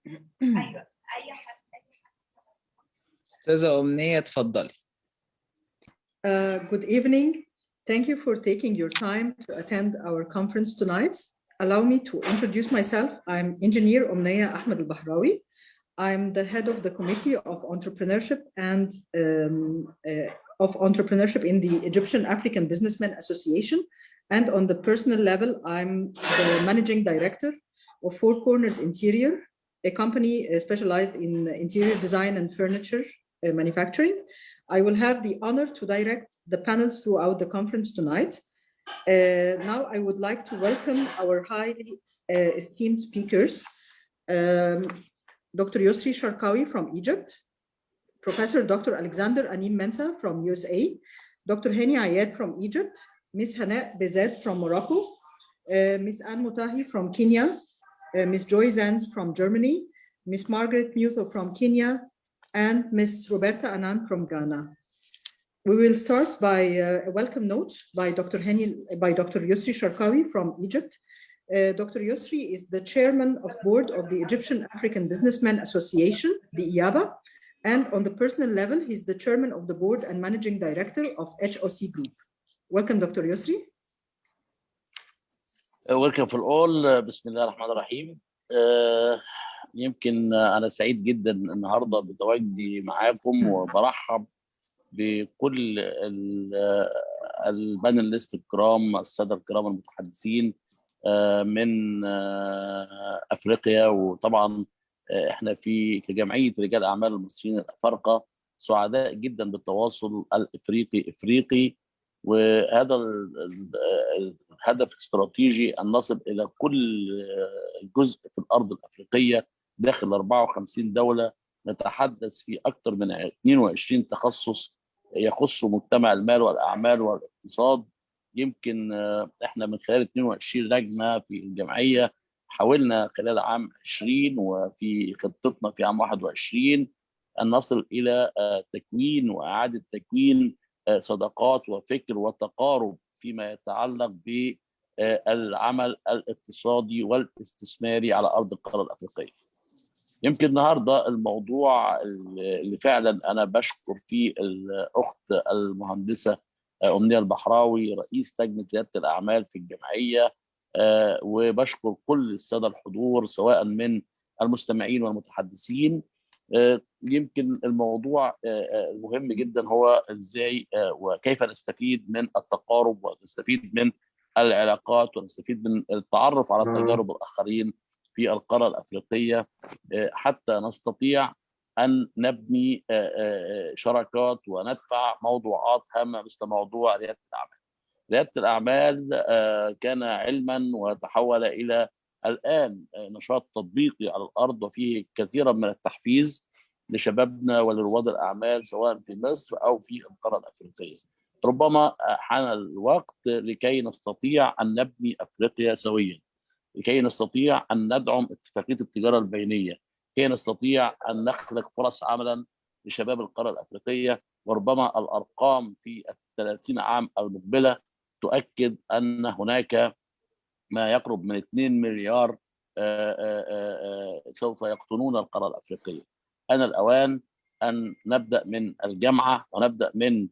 ايوه اي حد. أستاذة أمنية اتفضلي. Good evening. Thank you for taking your time to attend our conference tonight. Allow me to introduce myself. I'm Engineer Omneya Ahmed Al-Bahrawi. I'm the head of the Committee of Entrepreneurship and in the Egyptian African Businessmen Association. And on the personal level, I'm the Managing Director of Four Corners Interior, a company specialized in interior design and furniture manufacturing. I will have the honor to direct the panels throughout the conference tonight. Now I would like to welcome our highly esteemed speakers, Dr. Yusri Sharkawi from Egypt, Professor Dr. Alexander Anim Mensa from USA, Dr. Hani Ayad from Egypt, Ms. Hana Bezet from Morocco, Ms. Anne Mutahi from Kenya, Ms. Joy Zanz from Germany, Ms. Margaret Mutho from Kenya, and Ms. Roberta Anand from Ghana. We will start by a welcome note by Dr. Yusri Sharkawi from Egypt. Dr. Yusri is the chairman of board of the Egyptian African Businessmen Association, the IABA, and on the personal level, he's the chairman of the board and managing director of HOC Group. Welcome, Dr. Yusri. Welcome for all. بسم الله الرحمن الرحيم. يمكن أنا سعيد جدا النهارده بتواجدي معاكم وبرحب بكل البانلست الكرام، السادة الكرام المتحدثين من أفريقيا. وطبعا احنا كجمعية رجال أعمال المصريين الأفارقة سعداء جدا بالتواصل الافريقي، وهذا الهدف الاستراتيجي ان نصل الى كل جزء في الارض الافريقيه داخل 54 دوله، نتحدث في اكثر من 22 تخصص يخص مجتمع المال والاعمال والاقتصاد. يمكن احنا من خلال 22 لجنه في الجمعيه حاولنا خلال عام 20 وفي خطتنا في عام 21 ان نصل الى تكوين واعاده تكوين صداقات وفكر وتقارب فيما يتعلق بالعمل الاقتصادي والاستثماري على ارض القاره الافريقيه. يمكن النهارده الموضوع اللي فعلا انا بشكر فيه الاخت المهندسه امنيه البحراوي رئيس لجنه رياده الاعمال في الجمعيه، وبشكر كل الساده الحضور سواء من المستمعين والمتحدثين. يمكن الموضوع المهم جدا هو ازاي وكيف نستفيد من التقارب ونستفيد من العلاقات ونستفيد من التعرف على تجارب الاخرين في القاره الافريقيه حتى نستطيع ان نبني شراكات وندفع موضوعات هامه مثل موضوع رياده الاعمال. رياده الاعمال كان علما وتحول الى الآن نشاط تطبيقي على الأرض، وفيه كثيرا من التحفيز لشبابنا ولرواد الأعمال سواء في مصر أو في القارة الأفريقية. ربما حان الوقت لكي نستطيع أن نبني أفريقيا سويا، لكي نستطيع أن ندعم اتفاقية التجارة البينية، لكي نستطيع أن نخلق فرص عملا لشباب القارة الأفريقية. وربما الأرقام في 30 عام المقبلة تؤكد أن هناك ما يقرب من 2 مليار سوف يقطنون القارة الأفريقية. أنا الأوان أن نبدأ من الجامعة ونبدأ من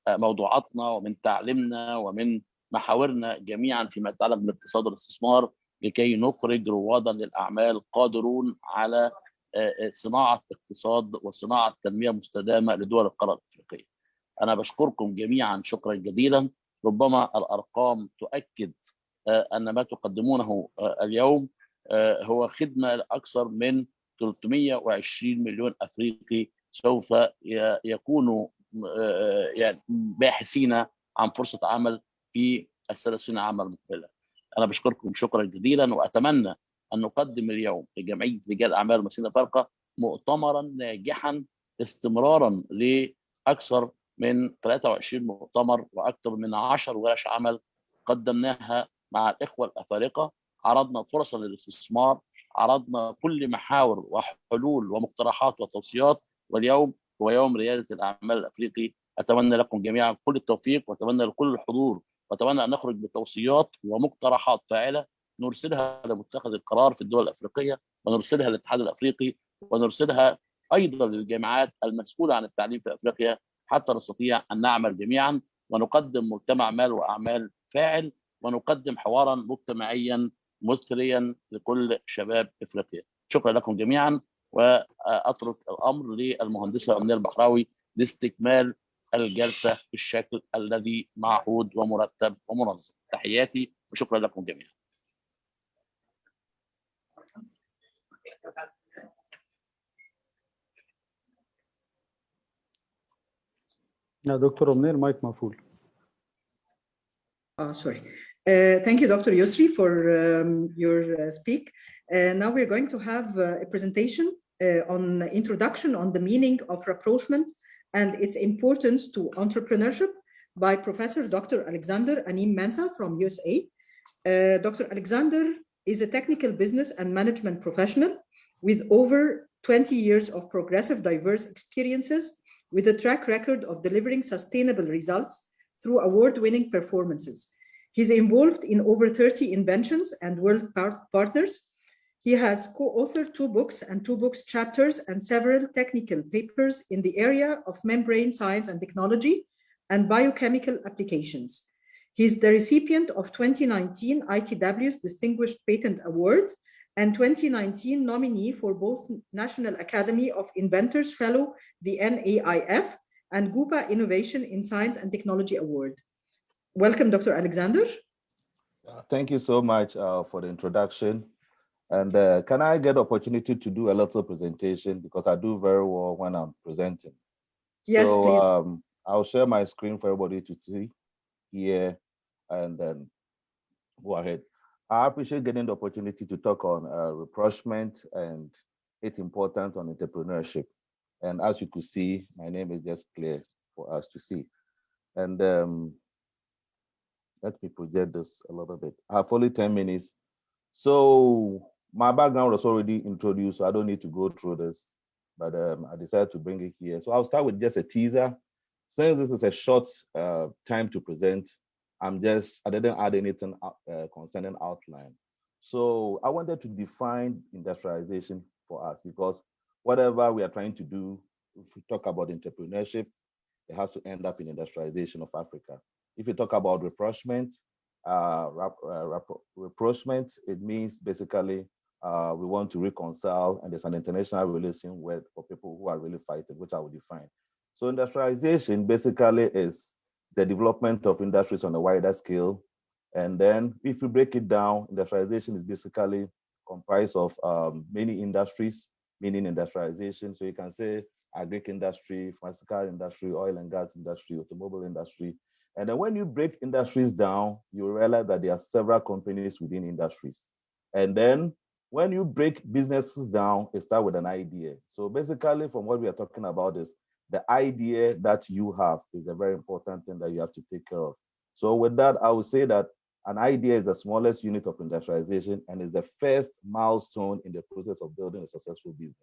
موضوعاتنا ومن تعليمنا ومن محاورنا جميعا فيما يتعلق بالاقتصاد والاستثمار لكي نخرج روادًا للأعمال قادرون على صناعة اقتصاد وصناعة تنمية مستدامة لدول القارة الأفريقية. أنا بشكركم جميعا شكرا جزيلا. ربما الأرقام تؤكد أن ما تقدمونه اليوم هو خدمة لأكثر من 320 مليون أفريقي سوف يكونوا باحثين عن فرصة عمل في ال30 عاما المقبلة. أنا بشكركم شكرا جزيلا، وأتمنى أن نقدم اليوم لجمعية رجال أعمال المصريين الأفارقة مؤتمرا ناجحا استمرارا لأكثر من 23 مؤتمر وأكثر من 10 ورش عمل قدمناها مع الإخوة الأفارقة. عرضنا فرصا للاستثمار، عرضنا كل محاور وحلول ومقترحات وتوصيات، واليوم هو يوم ريادة الأعمال الأفريقي. أتمنى لكم جميعا كل التوفيق، وأتمنى لكل الحضور، وأتمنى أن نخرج بتوصيات ومقترحات فاعلة نرسلها لمتخذ القرار في الدول الأفريقية ونرسلها للاتحاد الافريقي، ونرسلها ايضا للجامعات المسؤوله عن التعليم في افريقيا، حتى نستطيع ان نعمل جميعا ونقدم مجتمع مال واعمال فاعل، ونقدم حوارا مجتمعيا مثريا لكل شباب افريقيا. شكرا لكم جميعا، واترك الامر للمهندسه امنيه البحراوي لاستكمال الجلسه بالشكل الذي معهود ومرتب ومنظم. تحياتي وشكرا لكم جميعا. يا دكتور أمنية المايك مقفول. Sorry. Thank you, Dr. Yusri, for your speak. Now we're going to have a presentation on introduction on the meaning of rapprochement and its importance to entrepreneurship by Professor Dr. Alexander Anim Mensah from USA. Dr. Alexander is a technical business and management professional with over 20 years of progressive, diverse experiences with a track record of delivering sustainable results through award-winning performances. He's involved in over 30 inventions and world partners. He has co-authored 2 books and 2 books chapters and several technical papers in the area of membrane science and technology and biochemical applications. He's the recipient of 2019 ITW's Distinguished Patent Award and 2019 nominee for both National Academy of Inventors Fellow, the NAIF, and GUPA Innovation in Science and Technology Award. Welcome, Dr. Alexander. Thank you so much for the introduction. And can I get opportunity to do a little presentation, because I do very well when I'm presenting. Yes, so, please. I'll share my screen for everybody to see here, and then go ahead. I appreciate getting the opportunity to talk on rapprochement and its importance on entrepreneurship. And as you could see, my name is just clear for us to see. And let me project this a little bit. I have only 10 minutes. So my background was already introduced, so I don't need to go through this, but I decided to bring it here. So I'll start with just a teaser. Since this is a short time to present, I didn't add anything concerning outline. So I wanted to define industrialization for us, because whatever we are trying to do, if we talk about entrepreneurship, it has to end up in industrialization of Africa. If you talk about rapprochement, rapprochement, it means basically we want to reconcile, and there's an international relation word for people who are really fighting, which I will define. So industrialization basically is the development of industries on a wider scale. And then if you break it down, industrialization is basically comprised of many industries, meaning industrialization. So you can say agric industry, pharmaceutical industry, oil and gas industry, automobile industry. And then when you break industries down, you realize that there are several companies within industries. And then when you break businesses down, it starts with an idea. So basically from what we are talking about is the idea that you have is a very important thing that you have to take care of. So with that, I would say that an idea is the smallest unit of industrialization and is the first milestone in the process of building a successful business.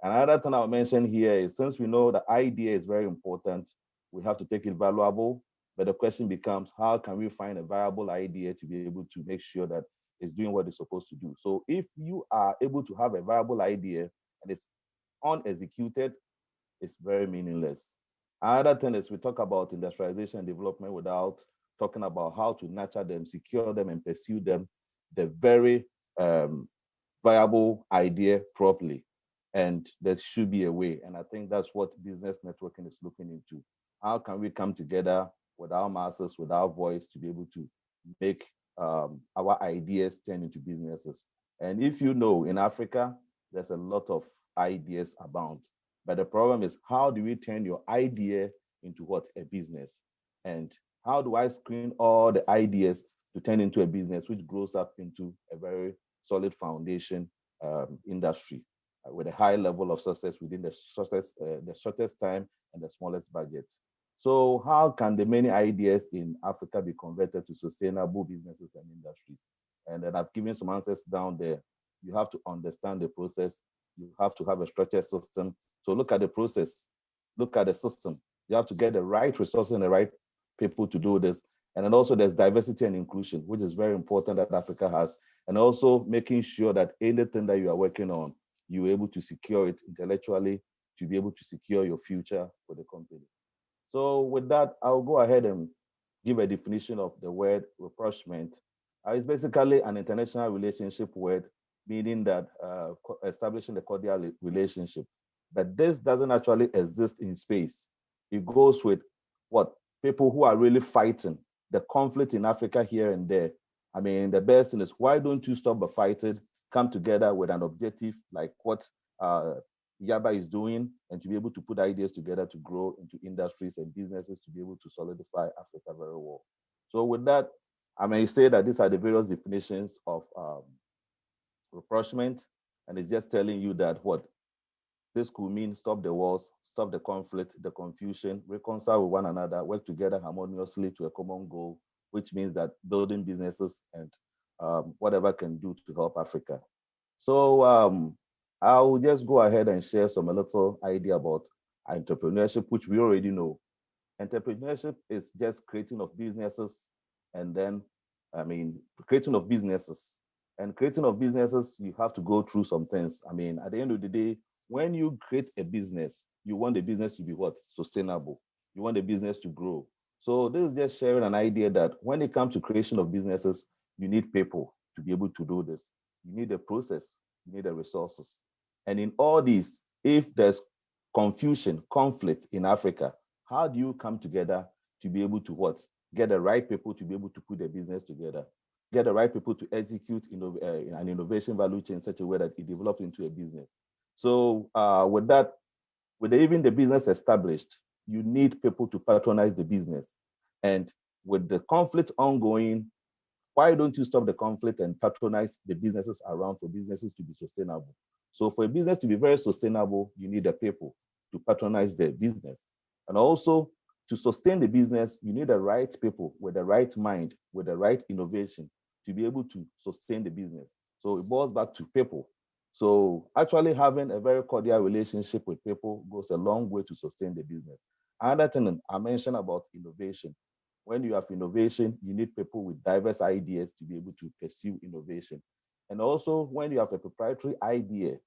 Another thing I'll mention here is, since we know the idea is very important, we have to take it valuable. But the question becomes, how can we find a viable idea to be able to make sure that it's doing what it's supposed to do? So if you are able to have a viable idea and it's unexecuted, it's very meaningless. Another thing is, we talk about industrialization and development without talking about how to nurture them, secure them, and pursue them, the very viable idea properly. And there should be a way. And I think that's what business networking is looking into. How can we come together with our masses, with our voice, to be able to make our ideas turn into businesses? And if you know, in Africa, there's a lot of ideas abound. But the problem is, how do we turn your idea into what? A business. And how do I screen all the ideas to turn into a business which grows up into a very solid foundation industry with a high level of success within the shortest time and the smallest budgets? So how can the many ideas in Africa be converted to sustainable businesses and industries? And then I've given some answers down there. You have to understand the process. You have to have a structured system. So look at the process, look at the system. You have to get the right resources and the right people to do this. And then also there's diversity and inclusion, which is very important that Africa has. and also making sure that anything that you are working on, you're able to secure it intellectually to be able to secure your future for the company. So with that, I'll go ahead and give a definition of the word Reproachment. It's basically an international relationship word, meaning that establishing a cordial relationship. But this doesn't actually exist in space. It goes with what? People who are really fighting the conflict in Africa here and there. I mean, the best thing is, why don't you stop the fighting, come together with an objective like what Yaba is doing, and to be able to put ideas together to grow into industries and businesses to be able to solidify Africa very well. So with that, I may say that these are the various definitions of Reproachment, and it's just telling you that what this could mean: stop the wars, stop the conflict, the confusion, reconcile with one another, work together harmoniously to a common goal, which means that building businesses and whatever can do to help Africa. So I'll just go ahead and share a little idea about entrepreneurship, which we already know. Entrepreneurship is just creating of businesses, and then, I mean, creating of businesses. And creating of businesses, you have to go through some things. I mean, at the end of the day, when you create a business, you want the business to be what? Sustainable. You want the business to grow. So this is just sharing an idea that when it comes to creation of businesses, you need people to be able to do this. You need a process, you need the resources. And in all these, if there's confusion, conflict in Africa, how do you come together to be able to what? Get the right people to be able to put the business together, get the right people to execute an innovation value chain in such a way that it develops into a business. So with that, with even the business established, you need people to patronize the business. And with the conflict ongoing, why don't you stop the conflict and patronize the businesses around for businesses to be sustainable? So for a business to be very sustainable, you need the people to patronize the business. And also to sustain the business, you need the right people with the right mind, with the right innovation to be able to sustain the business. So it boils back to people. So actually having a very cordial relationship with people goes a long way to sustain the business. Another thing I mentioned about innovation. When you have innovation, you need people with diverse ideas to be able to pursue innovation. And also when you have a proprietary idea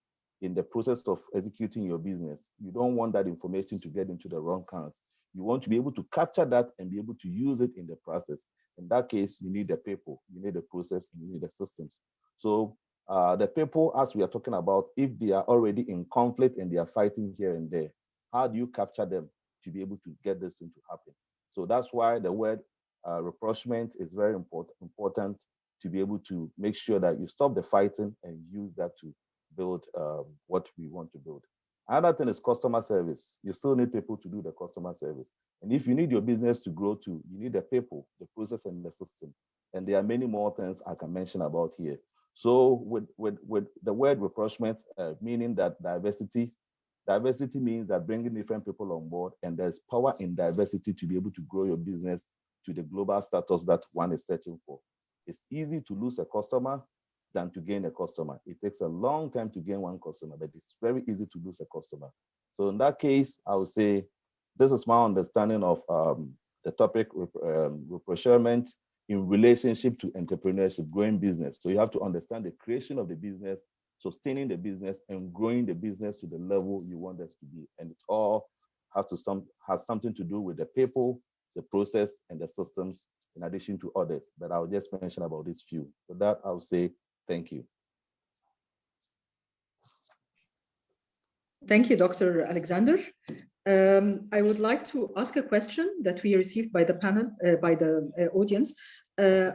in the process of executing your business, you don't want that information to get into the wrong hands. You want to be able to capture that and be able to use it in the process. In that case, you need the people, you need the process, and you need the systems. So the people, as we are talking about, if they are already in conflict and they are fighting here and there, how do you capture them to be able to get this thing to happen? So that's why the word Reproachment is very important to be able to make sure that you stop the fighting and use that to build what we want to build. Another thing is customer service. You still need people to do the customer service. And if you need your business to grow too, you need the people, the process, and the system. And there are many more things I can mention about here. So with the word Reproachment, meaning that diversity means that bringing different people on board, and there's power in diversity to be able to grow your business to the global status that one is searching for. It's easy to lose a customer than to gain a customer. It takes a long time to gain one customer, but it's very easy to lose a customer. So in that case, I would say this is my understanding of the topic Reproachment in relationship to entrepreneurship, growing business. So you have to understand the creation of the business, sustaining the business, and growing the business to the level you want us to be. And it all has something to do with the people, the process, and the systems, in addition to others. But I'll just mention about these few. For that, I'll say thank you. Thank you, Dr. Alexander. I would like to ask a question that we received by the panel, by the audience.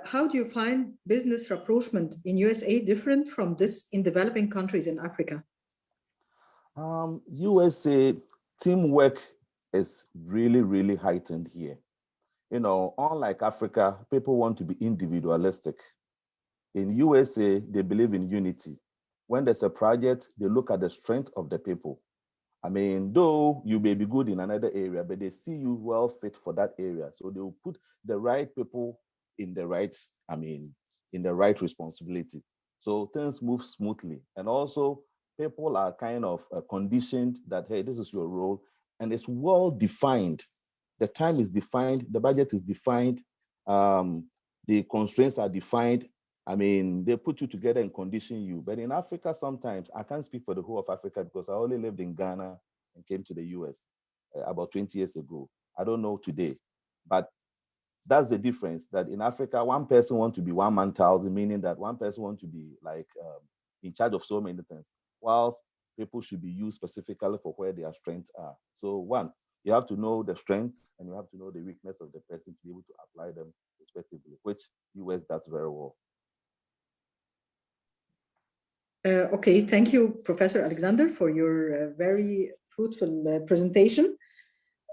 How do you find business rapprochement in USA different from this in developing countries in Africa? USA teamwork is really, really heightened here. You know, unlike Africa, people want to be individualistic. In USA, they believe in unity. When there's a project, they look at the strength of the people. I mean, though you may be good in another area, but they see you well fit for that area. So they will put the right people in the right, in the right responsibility. So things move smoothly. And also people are kind of conditioned that, hey, this is your role, and it's well defined. The time is defined, the budget is defined, the constraints are defined, I mean, they put you together and condition you. But in Africa, sometimes, I can't speak for the whole of Africa because I only lived in Ghana and came to the US about 20 years ago. I don't know today, but that's the difference, that in Africa, one person wants to be one man thousand, meaning that one person wants to be like in charge of so many things, whilst people should be used specifically for where their strengths are. So one, you have to know the strengths and you have to know the weakness of the person to be able to apply them respectively, which US does very well. Okay, thank you, Professor Alexander, for your very fruitful presentation.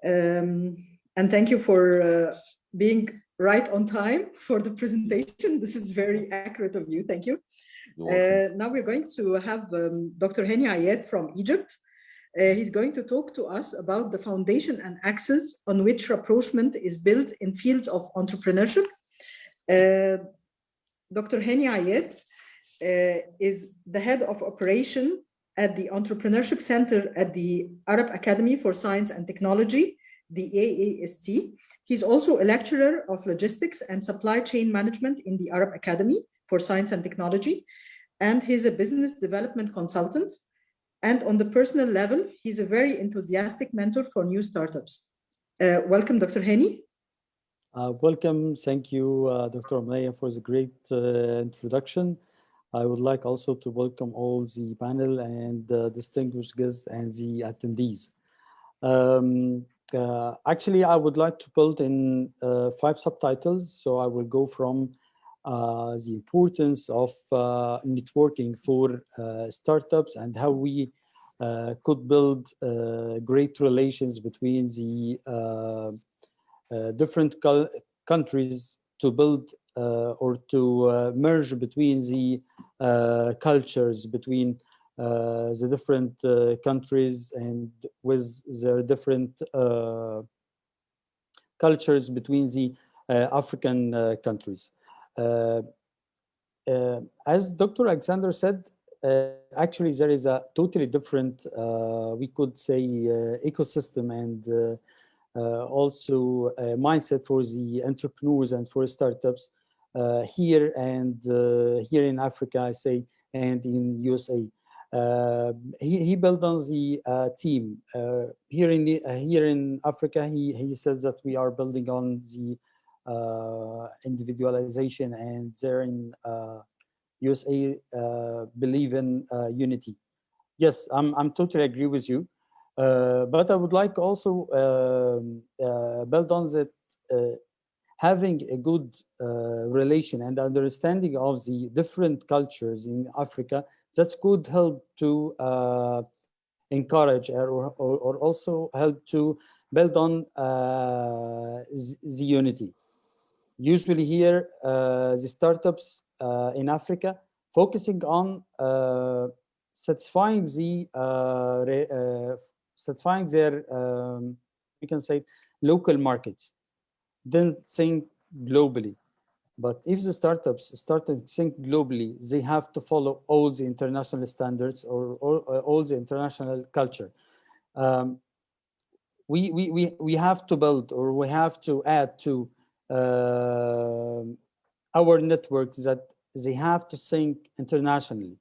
And thank you for being right on time for the presentation. This is very accurate of you. Thank you. Now we're going to have Dr. Hani Ayed from Egypt. He's going to talk to us about the foundation and axis on which Reproachment is built in fields of entrepreneurship. Dr. Hani Ayed is the head of operation at the Entrepreneurship Center at the Arab Academy for Science and Technology, the AAST. He's also a lecturer of logistics and supply chain management in the Arab Academy for Science and Technology, and he's a business development consultant. And on the personal level, he's a very enthusiastic mentor for new startups. Welcome, Dr. Hani. Welcome. Thank you, Dr. Omnaya, for the great introduction. I would like also to welcome all the panel and distinguished guests and the attendees. Actually, I would like to build in 5 subtitles. So I will go from the importance of networking for startups and how we could build great relations between the different countries to build or to merge between the cultures between the different countries and with their different cultures between the African countries. As Dr. Alexander said, actually there is a totally different, we could say, ecosystem and also a mindset for the entrepreneurs and for startups here and here in Africa, I say, and in USA. He built on the team here in Africa. He says that we are building on the individualization, and there in USA believe in unity. Yes, I'm totally agree with you. But I would like also build on that having a good relation and understanding of the different cultures in Africa that could help to encourage or also help to build on the unity. Usually here, the startups in Africa focusing on satisfying their we can say local markets, then think globally. But if the startups start to think globally, they have to follow all the international standards or all the international culture. We have to build, or we have to add to our networks that they have to think internationally,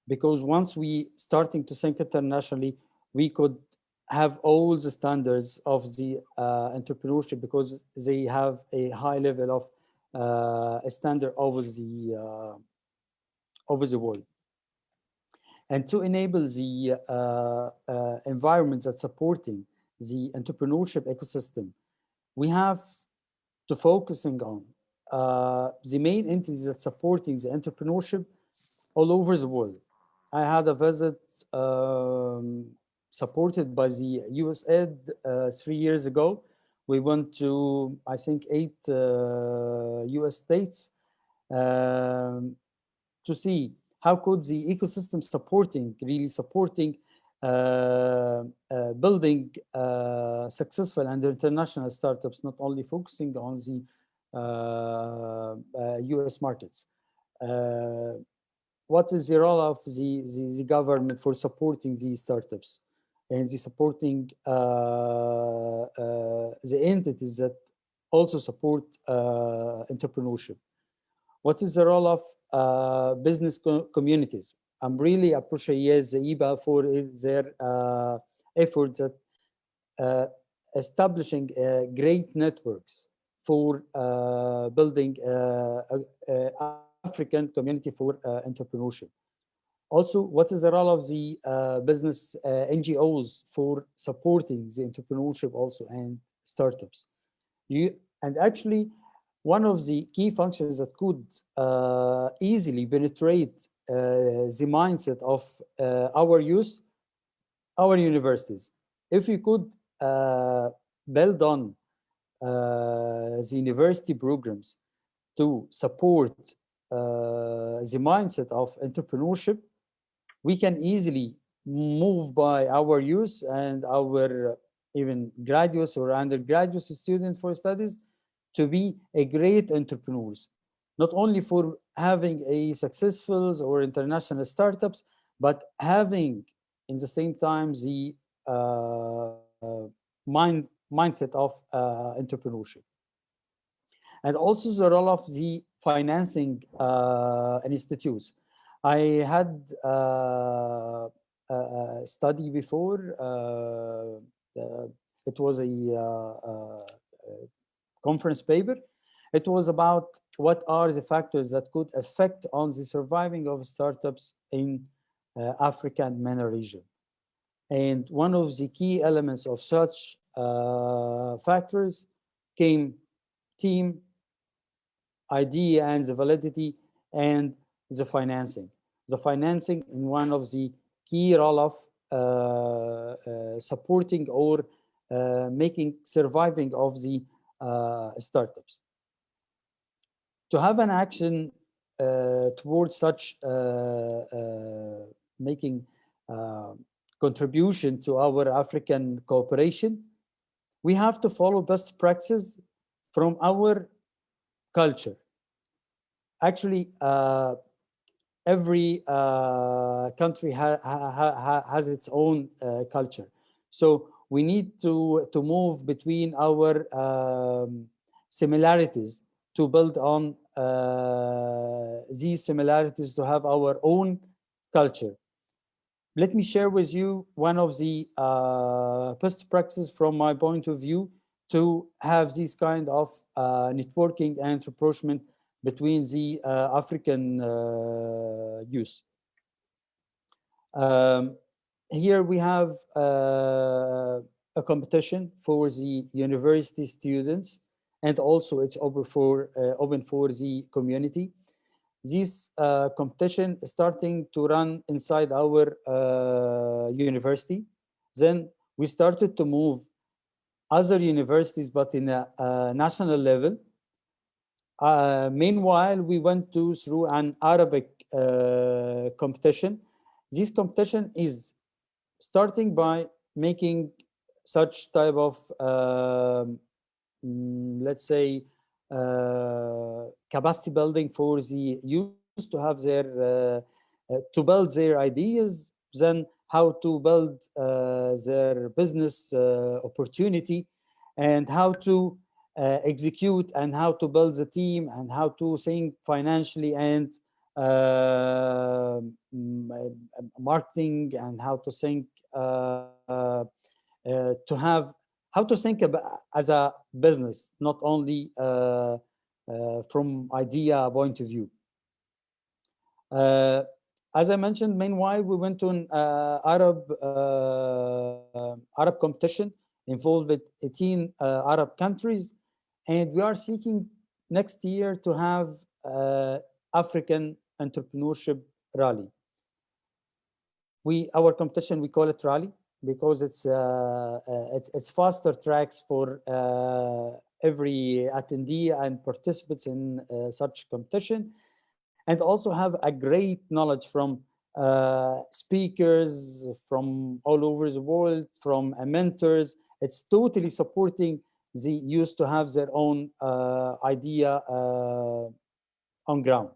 because once we starting to think internationally, we could have all the standards of the entrepreneurship, because they have a high level of a standard over the world. And to enable the environment that's supporting the entrepreneurship ecosystem, we have to focusing on the main entities that supporting the entrepreneurship all over the world. I had a visit supported by the USAID 3 years ago. We went to, I think, 8 US states to see how could the ecosystem really supporting building successful and international startups, not only focusing on the US markets. What is the role of the government for supporting these startups and the supporting the entities that also support entrepreneurship? What is the role of business communities. I'm really appreciate the IBA for their efforts at establishing great networks for building African community for entrepreneurship. Also, what is the role of the business NGOs for supporting the entrepreneurship also and startups? And actually, one of the key functions that could easily penetrate the mindset of our youth, our universities. If we could build on the university programs to support the mindset of entrepreneurship, we can easily move by our youth and our even graduates or undergraduate students for studies to be a great entrepreneurs, not only for having a successful or international startups, but having in the same time the mindset of entrepreneurship. And also the role of the financing institutes. I had a study before. It was a conference paper. It was about what are the factors that could affect on the surviving of startups in Africa and MENA region. And one of the key elements of such factors came team, idea and the validity, and the financing. The financing in one of the key role of supporting or making surviving of the startups. To have an action towards such making contribution to our African cooperation, we have to follow best practices from our culture. Actually, every country has its own culture. So we need to move between our similarities to build on these similarities to have our own culture. Let me share with you one of the best practices from my point of view to have this kind of networking and rapprochement between the African youth. Here we have a competition for the university students, and also it's open for the community. This competition is starting to run inside our university. Then we started to move other universities, but in a national level. Meanwhile, we went through an Arabic competition. This competition is starting by making such type of, let's say, capacity building for the youth to have their, to build their ideas, then how to build their business opportunity, and how to execute, and how to build the team, and how to think financially and marketing, and how to think how to think about as a business, not only from idea point of view. As I mentioned, meanwhile, we went to an Arab competition involved with 18 Arab countries, and we are seeking next year to have African entrepreneurship rally. Our competition, we call it rally because it's faster tracks for every attendee and participants in such competition, and also have a great knowledge from speakers from all over the world, from mentors. It's totally supporting the youth to have their own idea on ground.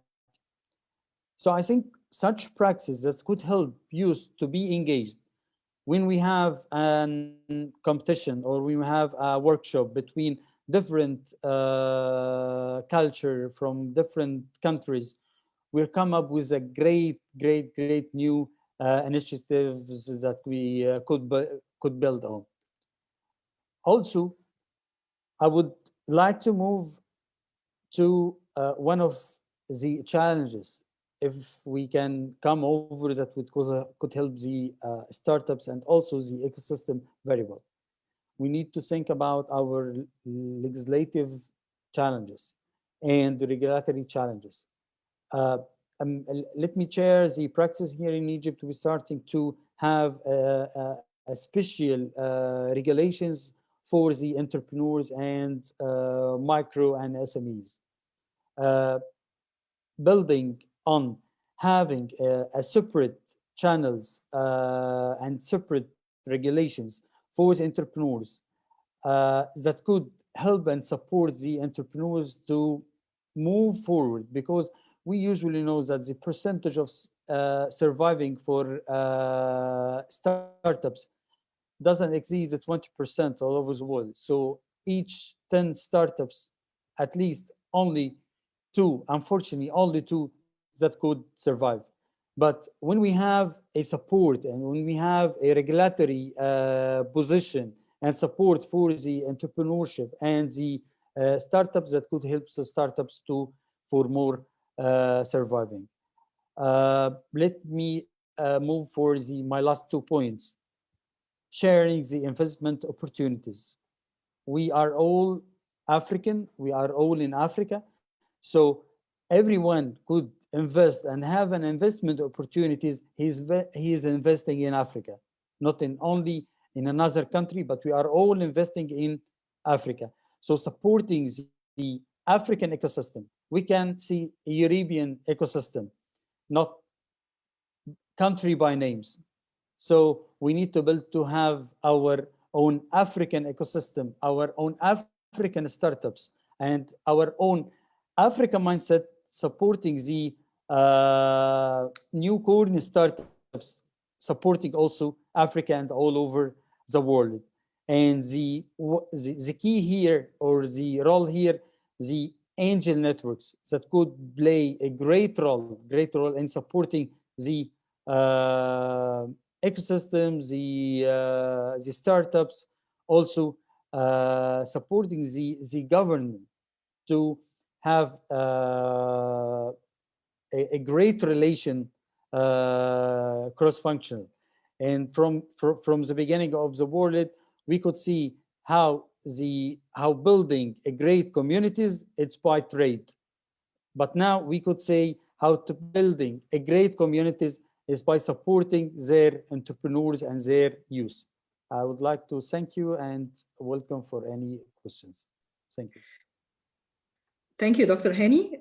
So I think such practices that could help youth to be engaged when we have a competition or we have a workshop between different culture from different countries, we'll come up with a great new initiatives that we could build on. Also, I would like to move to one of the challenges, if we can come over, that could help the startups and also the ecosystem very well. We need to think about our legislative challenges and the regulatory challenges. Let me share the practice here in Egypt. We're starting to have a special regulations for the entrepreneurs and micro and SMEs. Building on having a separate channels and separate regulations for the entrepreneurs that could help and support the entrepreneurs to move forward, because we usually know that the percentage of surviving for startups doesn't exceed the 20% all over the world. So each 10 startups, at least only 2, unfortunately, only 2 that could survive. But when we have a support and when we have a regulatory position and support for the entrepreneurship and the startups, that could help the startups for more surviving. Let me move for my last 2 points. Sharing the investment opportunities. We are all African, we are all in Africa, so everyone could invest and have an investment opportunities. He is investing in Africa, not only in another country, but we are all investing in Africa. So supporting the African ecosystem, we can see a European ecosystem, not country by names. So we need to build to have our own African ecosystem, our own African startups, and our own African mindset, supporting the new corn startups, supporting also Africa and all over the world. And the key here, or the role here, the angel networks that could play a great role in supporting the ecosystems, the startups, also supporting the government to have a great relation, cross-functional. And from the beginning of the world, we could see how building a great communities, it's by trade. But now we could say how to building a great communities is by supporting their entrepreneurs and their youth. I would like to thank you and welcome for any questions. Thank you. Thank you, Dr. Hani,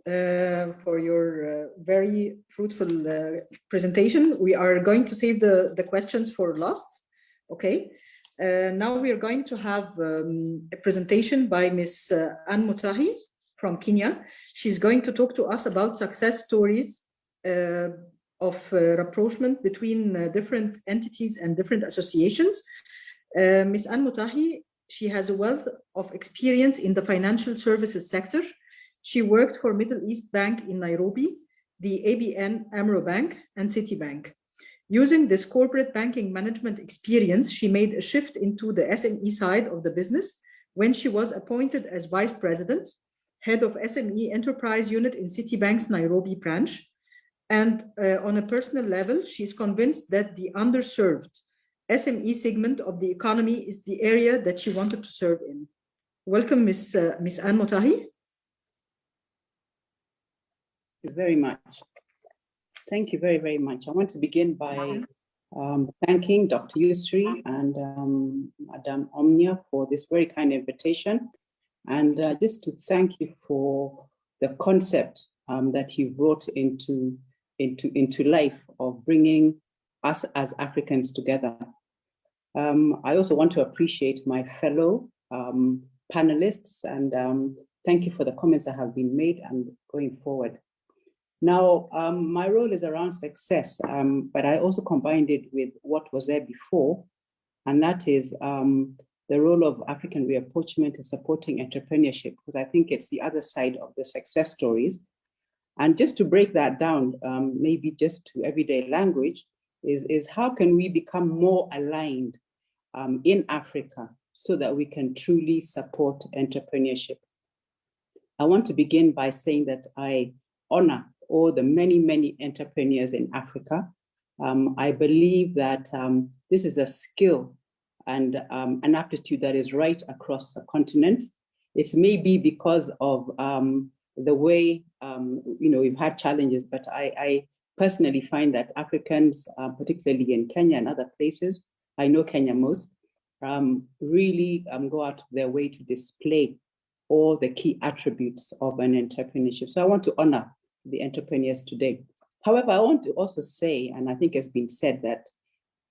for your very fruitful presentation. We are going to save the questions for last. Okay. Now we are going to have a presentation by Ms. Anne Mutahi from Kenya. She's going to talk to us about success stories of rapprochement between different entities and different associations. Ms. Anne Mutahi, she has a wealth of experience in the financial services sector. She worked for Middle East Bank in Nairobi, the ABN AMRO Bank, and Citibank. Using this corporate banking management experience, she made a shift into the SME side of the business when she was appointed as Vice President, Head of SME Enterprise Unit in Citibank's Nairobi branch. And on a personal level, she's convinced that the underserved SME segment of the economy is the area that she wanted to serve in. Welcome, Ms. Anne Mutahi. Thank you very much. Thank you very, very much. I want to begin by thanking Dr. Yusri and Madam Omnia for this very kind invitation. And just to thank you for the concept that you brought into life of bringing us as Africans together. I also want to appreciate my fellow panelists and thank you for the comments that have been made and going forward. Now, my role is around success, but I also combined it with what was there before, and that is the role of African Reproachment in supporting entrepreneurship, because I think it's the other side of the success stories. And just to break that down, maybe just to everyday language, is how can we become more aligned in Africa so that we can truly support entrepreneurship? I want to begin by saying that I honor all the many, many entrepreneurs in Africa. I believe that this is a skill and an aptitude that is right across the continent. It's maybe because of the way, we've had challenges, but I personally find that Africans, particularly in Kenya and other places, I know Kenya most, really go out of their way to display all the key attributes of an entrepreneurship. So I want to honor the entrepreneurs today. However, I want to also say, and I think it's been said, that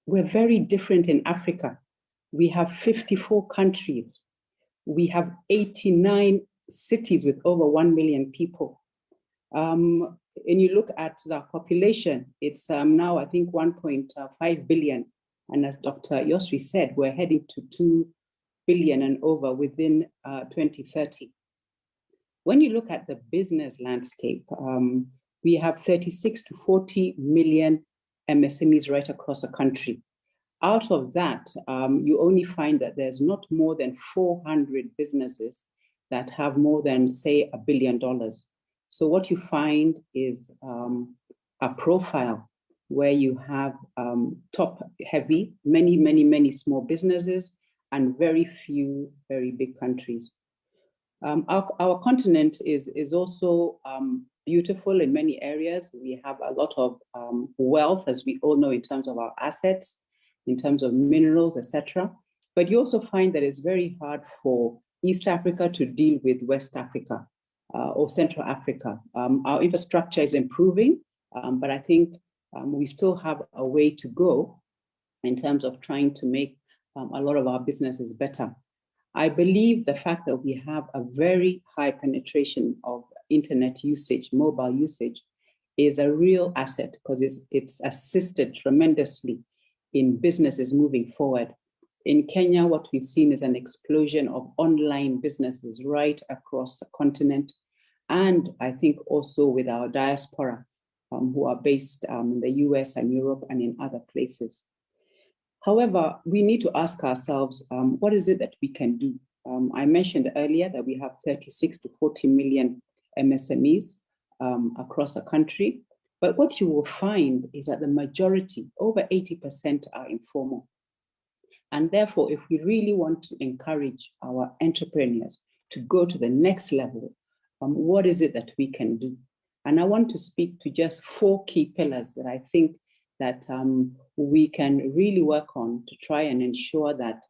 we're very different in Africa. We have 54 countries. We have 89 cities with over 1 million people. And you look at the population, it's now, I think, 1.5 billion. And as Dr. Yosri said, we're heading to 2 billion and over within 2030. When you look at the business landscape, we have 36 to 40 million MSMEs right across the country. Out of that, you only find that there's not more than 400 businesses that have more than, say, $1 billion. So what you find is a profile where you have top heavy, many, many, many small businesses and very few very big countries. Our continent is also beautiful in many areas. We have a lot of wealth, as we all know, in terms of our assets, in terms of minerals, etc. But you also find that it's very hard for East Africa to deal with West Africa or Central Africa. Our infrastructure is improving, but I think we still have a way to go in terms of trying to make a lot of our businesses better. I believe the fact that we have a very high penetration of internet usage, mobile usage, is a real asset because it's assisted tremendously in businesses moving forward. In Kenya, what we've seen is an explosion of online businesses right across the continent. And I think also with our diaspora who are based in the US and Europe and in other places. However, we need to ask ourselves, what is it that we can do? I mentioned earlier that we have 36 to 40 million MSMEs across the country. But what you will find is that the majority, over 80%, are informal. And therefore, if we really want to encourage our entrepreneurs to go to the next level, what is it that we can do? And I want to speak to just 4 key pillars that I think that we can really work on to try and ensure that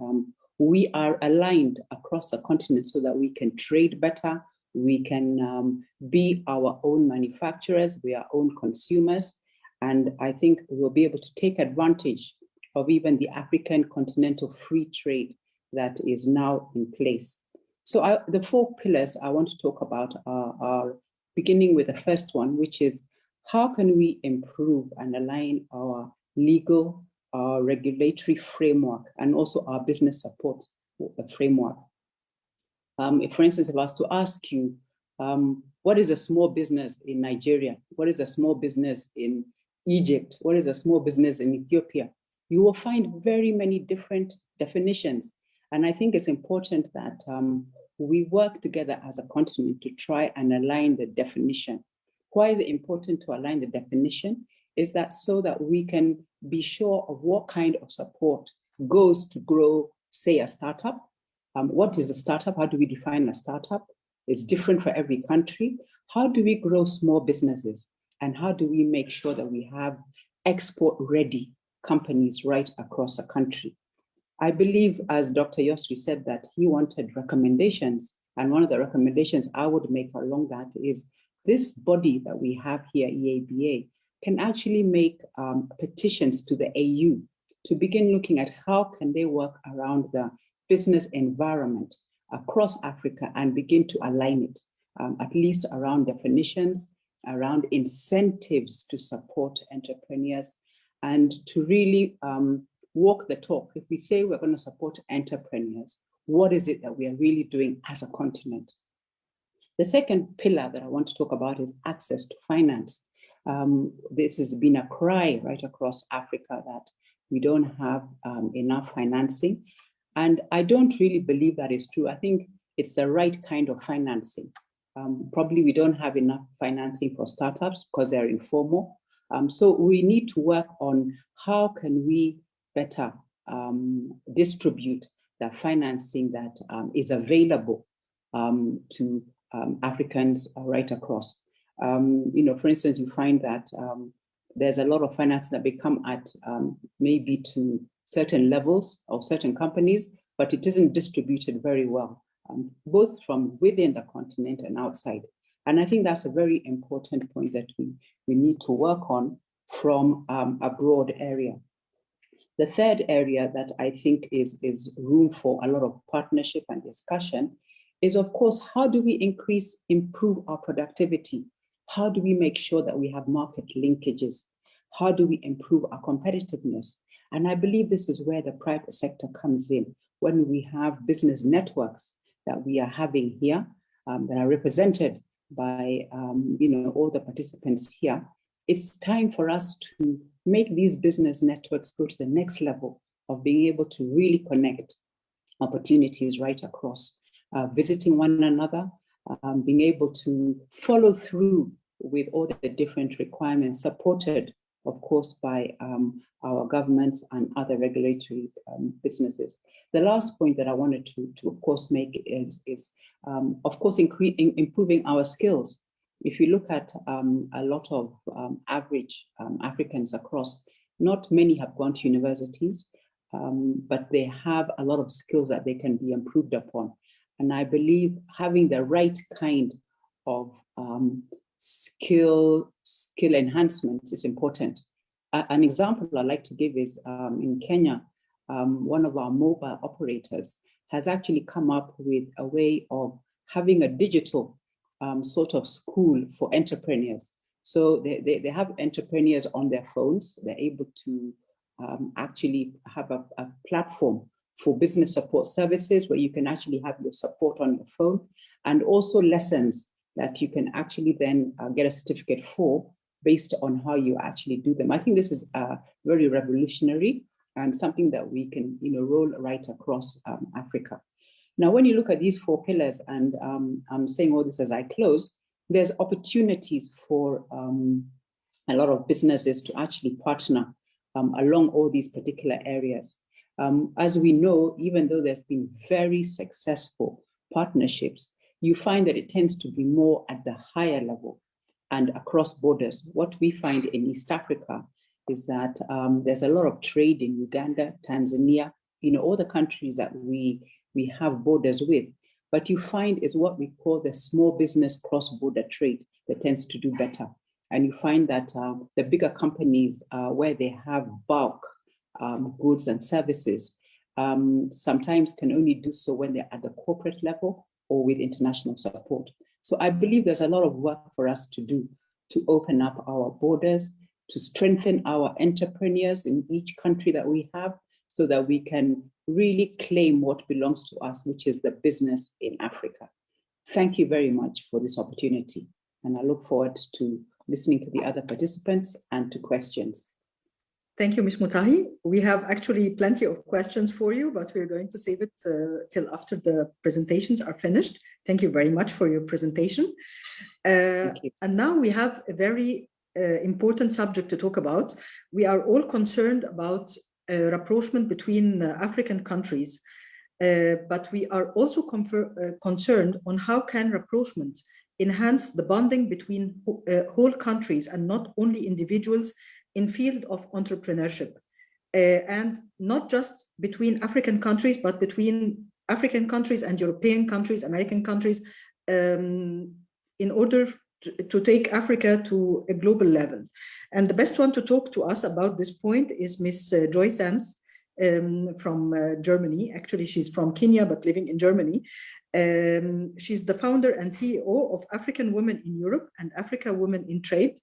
we are aligned across the continent so that we can trade better, we can be our own manufacturers, we are our own consumers, and I think we'll be able to take advantage of even the African continental free trade that is now in place. So the 4 pillars I want to talk about are beginning with the first one, which is how can we improve and align our legal, our regulatory framework, and also our business support framework. If, for instance, if I was to ask you, what is a small business in Nigeria? What is a small business in Egypt? What is a small business in Ethiopia? You will find very many different definitions. And I think it's important that we work together as a continent to try and align the definition. Why is it important to align the definition? Is that so that we can be sure of what kind of support goes to grow, say, a startup. What is a startup? How do we define a startup? It's different for every country. How do we grow small businesses? And how do we make sure that we have export-ready companies right across the country? I believe, as Dr. Yosri said, that he wanted recommendations. And one of the recommendations I would make along that is this body that we have here, EABA, can actually make petitions to the AU to begin looking at how can they work around the business environment across Africa and begin to align it, at least around definitions, around incentives to support entrepreneurs, and to really walk the talk. If we say we're going to support entrepreneurs, what is it that we are really doing as a continent? The second pillar that I want to talk about is access to finance. This has been a cry right across Africa that we don't have enough financing. And I don't really believe that is true. I think it's the right kind of financing. Probably we don't have enough financing for startups because they're informal. So we need to work on how can we better distribute the financing that is available to Africans right across. For instance, you find that there's a lot of finance that become at maybe to certain levels of certain companies, but it isn't distributed very well, both from within the continent and outside. And I think that's a very important point that we need to work on from a broad area. The third area that I think is room for a lot of partnership and discussion is, of course, how do we improve our productivity? How do we make sure that we have market linkages? How do we improve our competitiveness? And I believe this is where the private sector comes in, when we have business networks that we are having here that are represented by all the participants here. It's time for us to make these business networks go to the next level of being able to really connect opportunities right across, visiting one another, being able to follow through with all the different requirements, supported, of course, by our governments and other regulatory businesses. The last point that I wanted to of course, make is of course, improving our skills. If you look at a lot of average Africans across, not many have gone to universities, but they have a lot of skills that they can be improved upon. And I believe having the right kind of skill enhancement is important. An example I like to give is in Kenya, one of our mobile operators has actually come up with a way of having a digital sort of school for entrepreneurs. So they have entrepreneurs on their phones. They're able to actually have a platform for business support services where you can actually have your support on your phone, and also lessons that you can actually then get a certificate for based on how you actually do them. I think this is very revolutionary and something that we can roll right across Africa. Now, when you look at these four pillars, and I'm saying all this as I close, there's opportunities for a lot of businesses to actually partner along all these particular areas. As we know, even though there's been very successful partnerships, you find that it tends to be more at the higher level and across borders. What we find in East Africa is that there's a lot of trade in Uganda, Tanzania, all the countries that we have borders with. But you find is what we call the small business cross-border trade that tends to do better. And you find that the bigger companies where they have bulk goods and services sometimes can only do so when they're at the corporate level or with international support. So I believe there's a lot of work for us to do to open up our borders, to strengthen our entrepreneurs in each country that we have, so that we can really claim what belongs to us, which is the business in Africa. Thank you very much for this opportunity. And I look forward to listening to the other participants and to questions. Thank you, Ms. Mutahi. We have actually plenty of questions for you, but we're going to save it till after the presentations are finished. Thank you very much for your presentation. Thank you. And now we have a very important subject to talk about. We are all concerned about rapprochement between African countries, but we are also concerned on how can rapprochement enhance the bonding between whole countries and not only individuals in field of entrepreneurship, and not just between African countries, but between African countries and European countries, American countries, in order to take Africa to a global level. And the best one to talk to us about this point is Ms. Joy Sands from Germany. Actually, she's from Kenya, but living in Germany. She's the founder and CEO of African Women in Europe and Africa Women in Trade.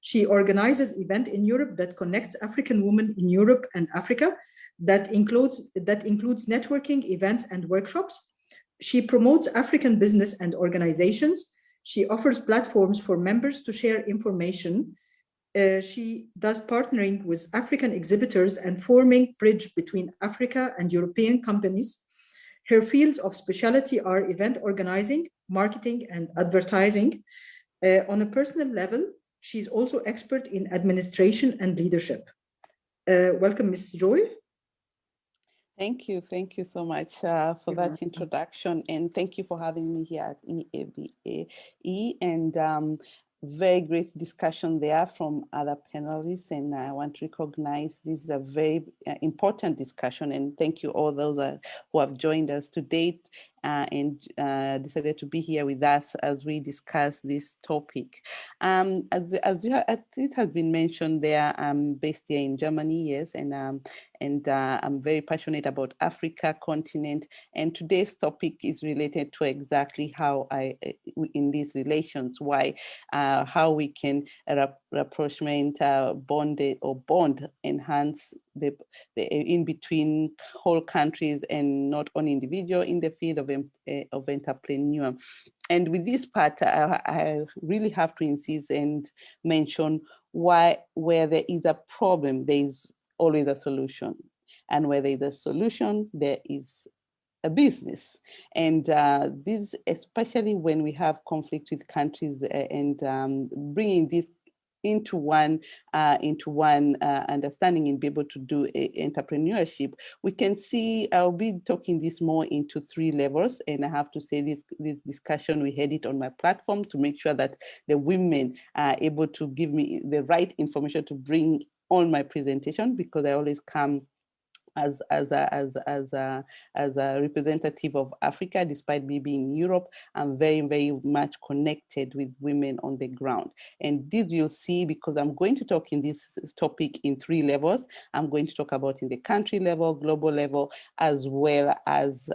She organizes events in Europe that connects African women in Europe and Africa, that includes networking, events, and workshops. She promotes African business and organizations. She offers platforms for members to share information. She does partnering with African exhibitors and forming bridge between Africa and European companies. Her fields of specialty are event organizing, marketing, and advertising. On a personal level, she's also expert in administration and leadership. Welcome, Ms. Joy. Thank you so much for that introduction, and thank you for having me here at EABAE, and very great discussion there from other panelists, and I want to recognize this is a very important discussion, and thank you all those who have joined us to date and decided to be here with us as we discuss this topic. As it has been mentioned there, I'm based here in Germany, yes, and I'm very passionate about Africa continent, and today's topic is related to exactly how in these relations, how we can rapprochement, bond enhance the in between whole countries and not only individual in the field of entrepreneur. And with this part, I really have to insist and mention where there is a problem, there is always a solution. And where there is a solution, there is a business. And this, especially when we have conflict with countries and bringing this into one understanding and be able to do entrepreneurship, we can see, I'll be talking this more into 3 levels. And I have to say this discussion, we had it on my platform to make sure that the women are able to give me the right information to bring on my presentation, because I always come as a representative of Africa. Despite me being in Europe, I'm very, very much connected with women on the ground. And this you'll see, because I'm going to talk in this topic in 3 levels. I'm going to talk about in the country level, global level, as well as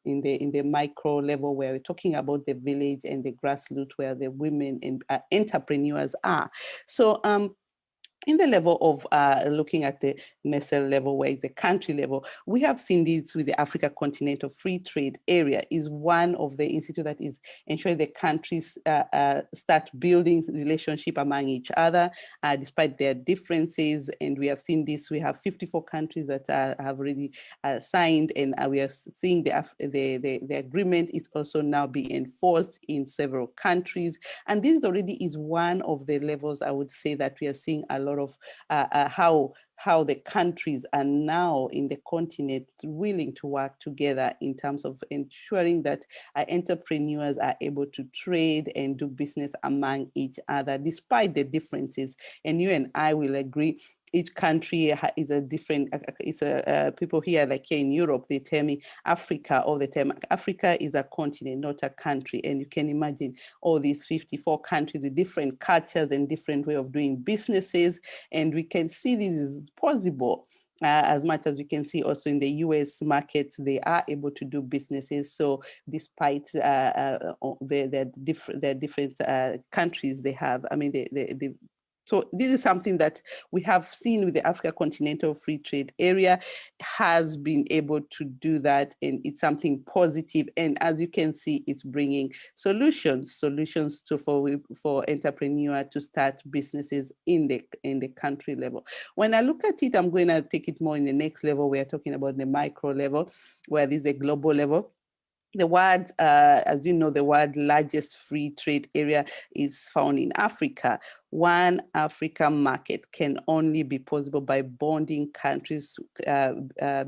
in the micro level, where we're talking about the village and the grassroots where the women and entrepreneurs are. So in the level of looking at the meso level, where is the country level, we have seen this with the Africa Continental Free Trade Area is one of the institutes that is ensuring the countries start building relationship among each other, despite their differences. And we have seen this, we have 54 countries that have already signed, and we are seeing the agreement is also now being enforced in several countries. And this already is one of the levels, I would say, that we are seeing a lot of how the countries are now in the continent willing to work together in terms of ensuring that entrepreneurs are able to trade and do business among each other, despite the differences. And you and I will agree, each country is a different, people here, like here in Europe, they tell me Africa all the time. Africa is a continent, not a country. And you can imagine all these 54 countries with different cultures and different way of doing businesses. And we can see this is possible. As much as we can see also in the US markets, they are able to do businesses. So despite the different countries they have, I mean, so this is something that we have seen with the Africa Continental Free Trade Area has been able to do that, and it's something positive. And as you can see, it's bringing solutions for entrepreneurs to start businesses in the country level. When I look at it, I'm going to take it more in the next level. We are talking about the micro level, where this is a global level. The world, as you know, the world's largest free trade area is found in Africa. One African market can only be possible by bonding countries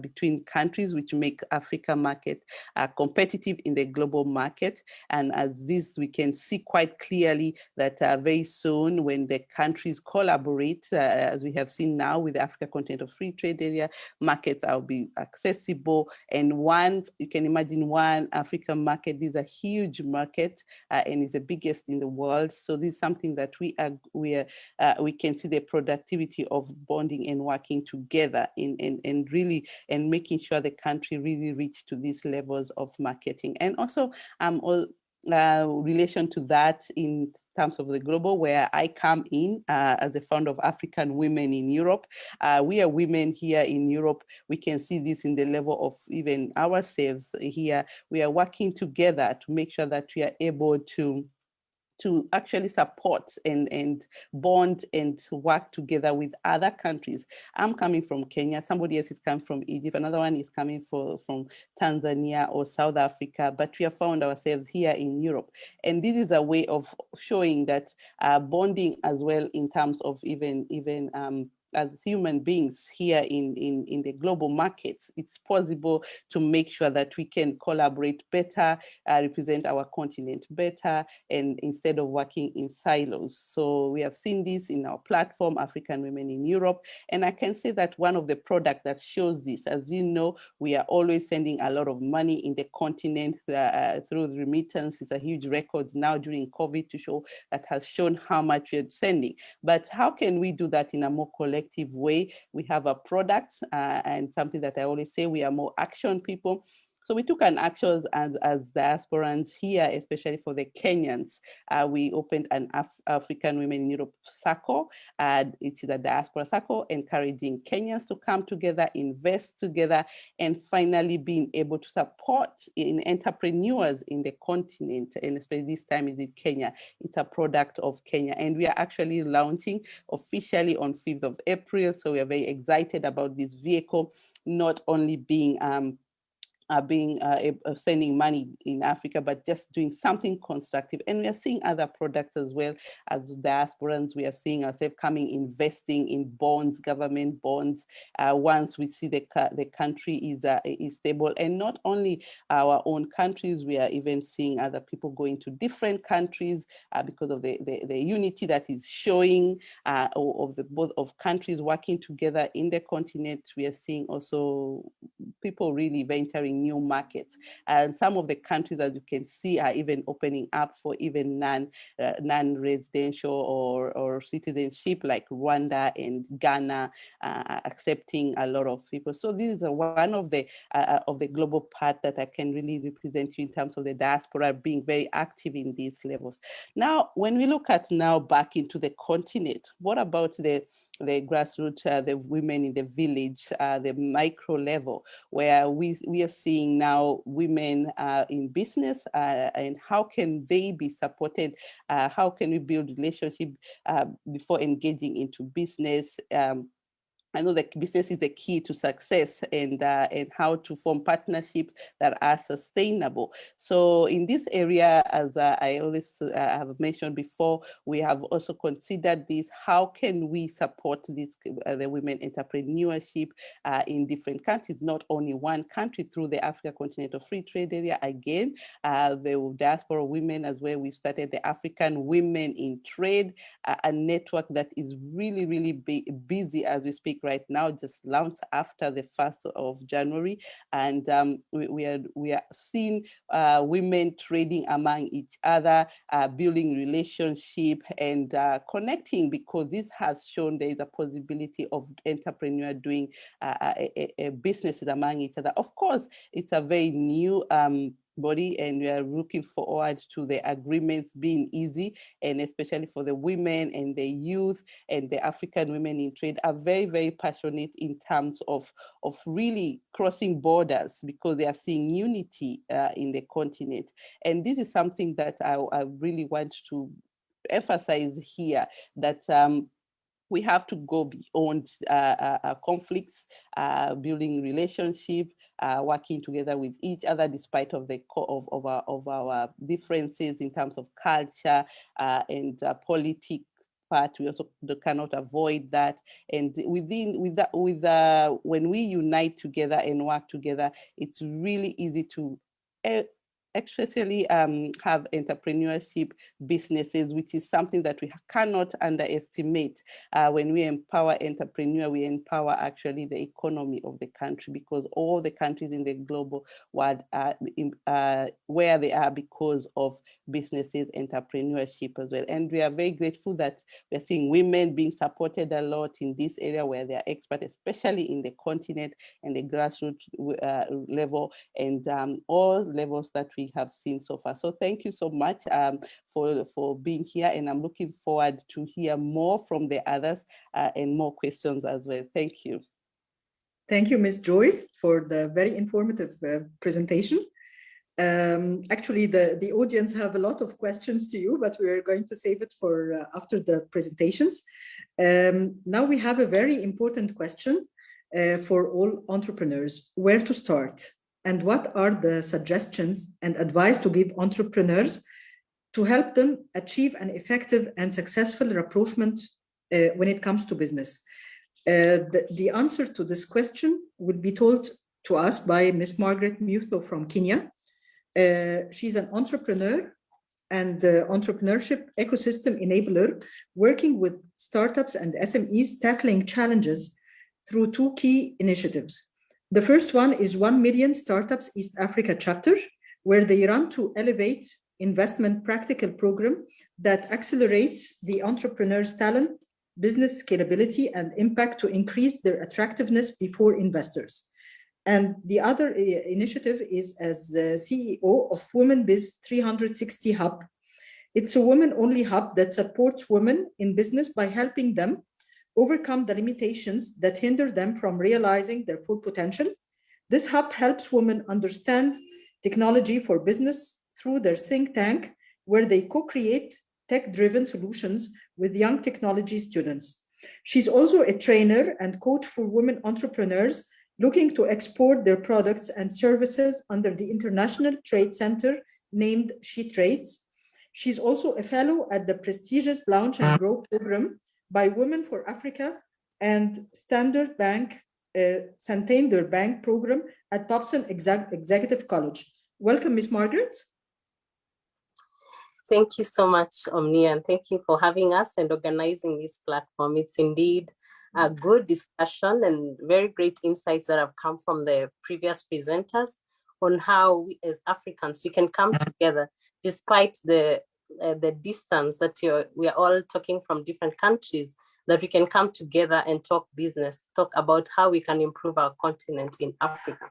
between countries, which make African market competitive in the global market. And as this, we can see quite clearly that very soon, when the countries collaborate, as we have seen now with the Africa Continental Free Trade Area, markets will be accessible. And you can imagine one African market is a huge market and is the biggest in the world. So this is something that we can see the productivity of bonding and working together and really making sure the country really reach to these levels of marketing. And also relation to that in terms of the global, where I come in as the founder of African Women in Europe. We are women here in Europe. We can see this in the level of even ourselves here. We are working together to make sure that we are able to actually support and bond and work together with other countries. I'm coming from Kenya, somebody else is coming from Egypt, another one is coming from Tanzania or South Africa, but we have found ourselves here in Europe. And this is a way of showing that bonding as well in terms of even as human beings here in the global markets, it's possible to make sure that we can collaborate better, represent our continent better, and instead of working in silos. So we have seen this in our platform, African Women in Europe. And I can say that one of the products that shows this, as you know, we are always sending a lot of money in the continent through the remittance. It's a huge record now during COVID to show that has shown how much we're sending. But how can we do that in a more collective way? We have a product and something that I always say, we are more action people. So we took an action as diasporans here, especially for the Kenyans. We opened an African Women in Europe circle. It is a diaspora circle encouraging Kenyans to come together, invest together, and finally being able to support in entrepreneurs in the continent, and especially this time is in Kenya. It's a product of Kenya, and we are actually launching officially on 5th of April. So we are very excited about this vehicle, not only being sending money in Africa, but just doing something constructive. And we are seeing other products as well. As diasporans, we are seeing ourselves coming, investing in bonds, government bonds, once we see the country is stable. And not only our own countries, we are even seeing other people going to different countries because of the unity that is showing of both of countries working together in the continent. We are seeing also people really venturing new markets, and some of the countries, as you can see, are even opening up for even non-residential or citizenship, like Rwanda and Ghana, accepting a lot of people. So this is one of the global part that I can really represent you in terms of the diaspora being very active in these levels. Now, when we look at now back into the continent, what about the grassroots, the women in the village, the micro level, where we are seeing now women in business, and how can they be supported? How can we build relationship before engaging into business? I know that business is the key to success, and how to form partnerships that are sustainable. So in this area, as I always have mentioned before, we have also considered this. How can we support this, the women entrepreneurship in different countries, not only one country, through the Africa Continental Free Trade Area. Again, the diaspora women as well. We've started the African Women in Trade, a network that is really, really busy as we speak right now, just launched after the 1st of January. And we are seeing women trading among each other, building relationship and connecting, because this has shown there is a possibility of entrepreneur doing businesses among each other. Of course, it's a very new body, and we are looking forward to the agreements being easy, and especially for the women and the youth and the African women in trade are very, very passionate in terms of really crossing borders, because they are seeing unity in the continent. And this is something that I really want to emphasize here, that we have to go beyond conflicts, building relationship, working together with each other despite of our differences in terms of culture and politics. Part we also cannot avoid that, and when we unite together and work together, it's really easy to especially have entrepreneurship businesses, which is something that we cannot underestimate. When we empower entrepreneurs, we empower actually the economy of the country, because all the countries in the global world are where they are because of businesses, entrepreneurship as well. And we are very grateful that we're seeing women being supported a lot in this area where they are experts, especially in the continent and the grassroots level, and all levels that we we have seen so far. So thank you so much for being here, and I'm looking forward to hear more from the others and more questions as well. Thank you. Thank you, Ms. Joy, for the very informative presentation. Actually, the audience have a lot of questions to you, but we're going to save it for after the presentations. Now we have a very important question for all entrepreneurs: where to start, and what are the suggestions and advice to give entrepreneurs to help them achieve an effective and successful rapprochement when it comes to business? The answer to this question will be told to us by Ms. Margaret Mutho from Kenya. She's an entrepreneur and entrepreneurship ecosystem enabler, working with startups and SMEs tackling challenges through two key initiatives. The first one is 1 Million Startups East Africa Chapter, where they run to elevate investment practical program that accelerates the entrepreneur's talent, business scalability, and impact to increase their attractiveness before investors. And the other initiative is as CEO of Women Biz 360 Hub. It's a women-only hub that supports women in business by helping them overcome the limitations that hinder them from realizing their full potential. This hub helps women understand technology for business through their think tank, where they co-create tech-driven solutions with young technology students. She's also a trainer and coach for women entrepreneurs looking to export their products and services under the International Trade Center named She Trades. She's also a fellow at the prestigious Launch and Grow program by Women for Africa and Standard Bank, Santander Bank program at Thompson Executive College. Welcome, Ms. Margaret. Thank you so much, Omnia, and thank you for having us and organizing this platform. It's indeed a good discussion and very great insights that have come from the previous presenters on how we as Africans, we can come together despite the distance that we are all talking from different countries, that we can come together and talk business, talk about how we can improve our continent in Africa.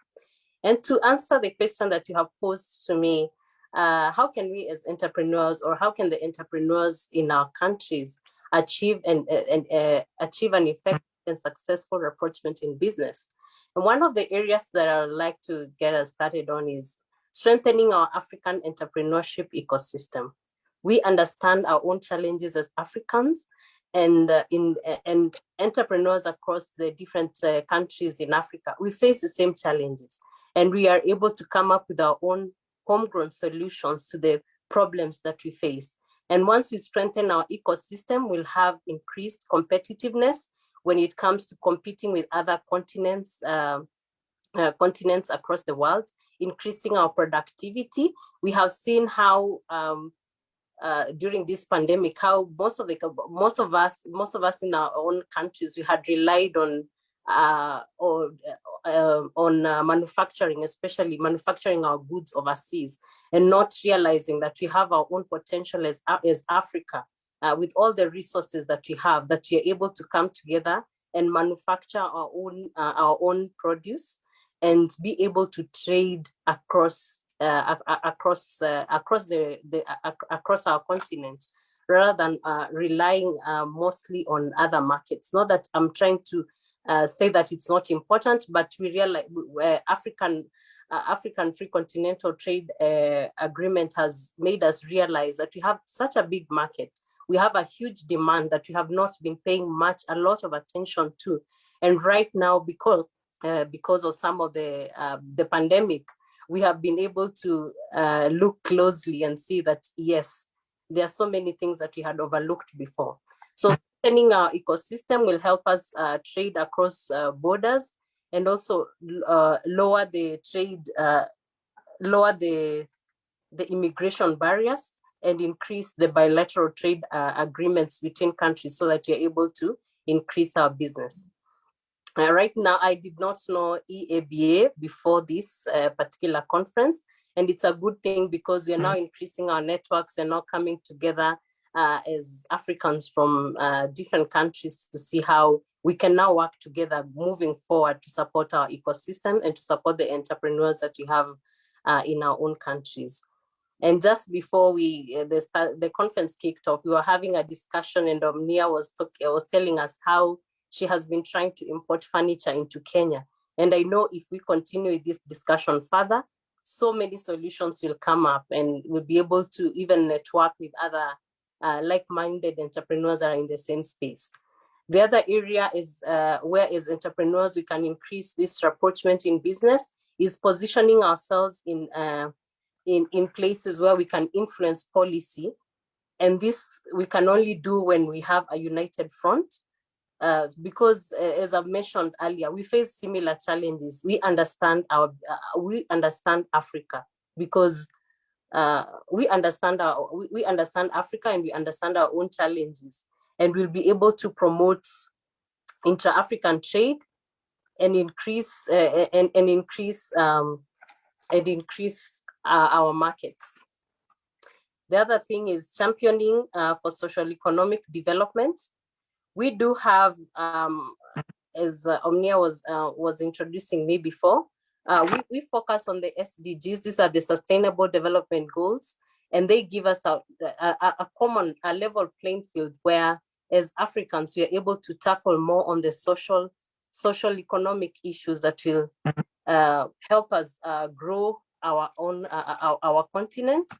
And to answer the question that you have posed to me, how can we as entrepreneurs, or how can the entrepreneurs in our countries achieve an effective and successful rapprochement in business? And one of the areas that I would like to get us started on is strengthening our African entrepreneurship ecosystem. We understand our own challenges as Africans, and entrepreneurs across the different countries in Africa, we face the same challenges, and we are able to come up with our own homegrown solutions to the problems that we face. And once we strengthen our ecosystem, we'll have increased competitiveness when it comes to competing with other continents, continents across the world, increasing our productivity. We have seen how during this pandemic, how most of us in our own countries, we had relied on manufacturing, especially manufacturing our goods overseas, and not realizing that we have our own potential as Africa, with all the resources that we have, that we are able to come together and manufacture our own produce and be able to trade across our continent, rather than relying mostly on other markets. Not that I'm trying to say that it's not important, but we realize African Free Continental Trade Agreement has made us realize that we have such a big market. We have a huge demand that we have not been paying a lot of attention to. And right now, because of some of the pandemic, we have been able to look closely and see that, yes, there are so many things that we had overlooked before. So strengthening our ecosystem will help us trade across borders, and also lower the immigration barriers, and increase the bilateral trade agreements between countries, so that you're able to increase our business. Right now, I did not know EABA before this particular conference, and it's a good thing because we are now increasing our networks and now coming together as Africans from different countries to see how we can now work together moving forward to support our ecosystem and to support the entrepreneurs that we have in our own countries. And just before the conference kicked off, we were having a discussion, and Omnia was telling us how she has been trying to import furniture into Kenya. And I know if we continue with this discussion further, so many solutions will come up, and we'll be able to even network with other like-minded entrepreneurs that are in the same space. The other area is where as entrepreneurs we can increase this rapprochement in business is positioning ourselves in places where we can influence policy. And this we can only do when we have a united front, because as I've mentioned earlier, we face similar challenges. We understand Africa because we understand Africa, and we understand our own challenges, and we'll be able to promote intra-African trade and increase our markets. The other thing is championing for social economic development. We do have, as Omnia was introducing me before, we focus on the SDGs. These are the Sustainable Development Goals, and they give us a common, level playing field where, as Africans, we are able to tackle more on the social economic issues that will help us grow our own our continent.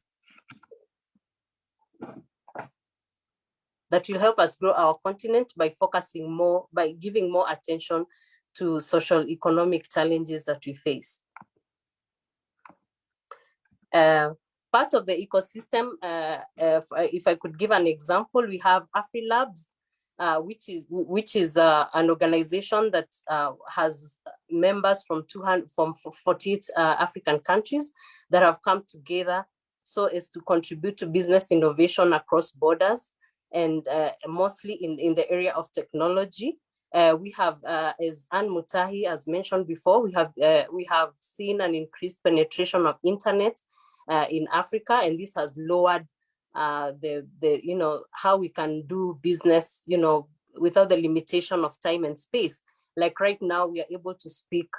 That will help us grow our continent by focusing more, by giving more attention to social economic challenges that we face. Part of the ecosystem, if I could give an example, we have AfriLabs, which is an organization that has members from 48 African countries that have come together so as to contribute to business innovation across borders, and mostly in the area of technology. We have, as Anne Mutahi has mentioned before, we have seen an increased penetration of internet in Africa, and this has lowered how we can do business, without the limitation of time and space. Like right now, we are able to speak,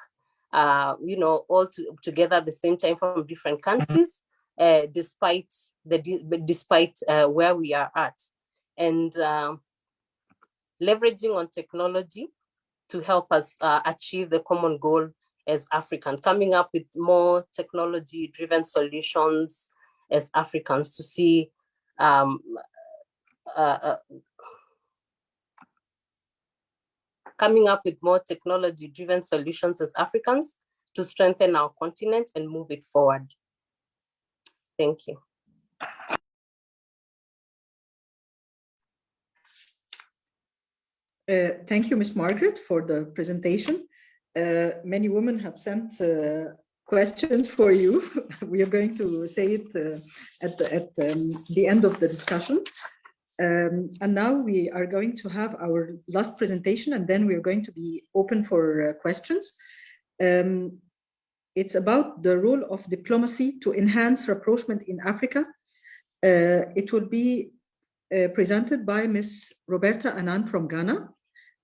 all together at the same time from different countries, despite where we are at, and leveraging on technology to help us achieve the common goal as Africans, coming up with more technology-driven solutions as Africans to see coming up with more technology-driven solutions as Africans to strengthen our continent and move it forward. Thank you. Thank you, Ms. Margaret, for the presentation. Many women have sent questions for you. We are going to say it at the end of the discussion. And now we are going to have our last presentation, and then we are going to be open for questions. It's about the role of diplomacy to enhance rapprochement in Africa. It will be presented by Ms. Roberta Annan from Ghana.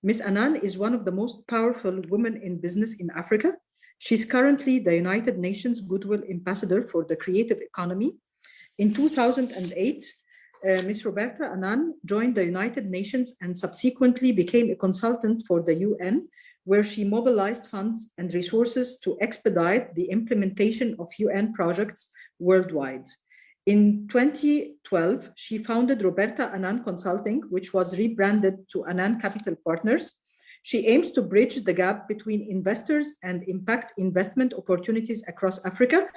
Ms. Annan is one of the most powerful women in business in Africa. She's currently the United Nations Goodwill Ambassador for the Creative Economy. In 2008, Ms. Roberta Annan joined the United Nations and subsequently became a consultant for the UN, where she mobilized funds and resources to expedite the implementation of UN projects worldwide. In 2012, she founded Roberta Annan Consulting, which was rebranded to Annan Capital Partners. She aims to bridge the gap between investors and impact investment opportunities across Africa.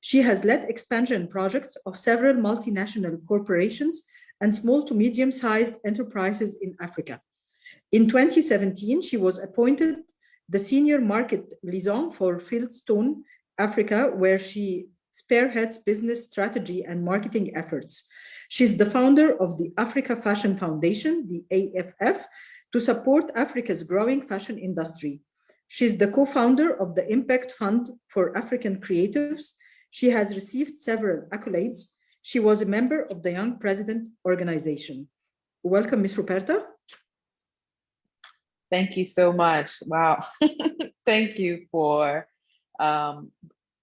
She has led expansion projects of several multinational corporations and small to medium-sized enterprises in Africa. In 2017, she was appointed the Senior Market Liaison for Fieldstone Africa, where she spearheads business strategy and marketing efforts. She's the founder of the Africa Fashion Foundation, the AFF, to support Africa's growing fashion industry. She's the co-founder of the Impact Fund for African Creatives. She has received several accolades. She was a member of the Young President Organization. Welcome, Ms. Roberta. Thank you so much. Wow. Thank you for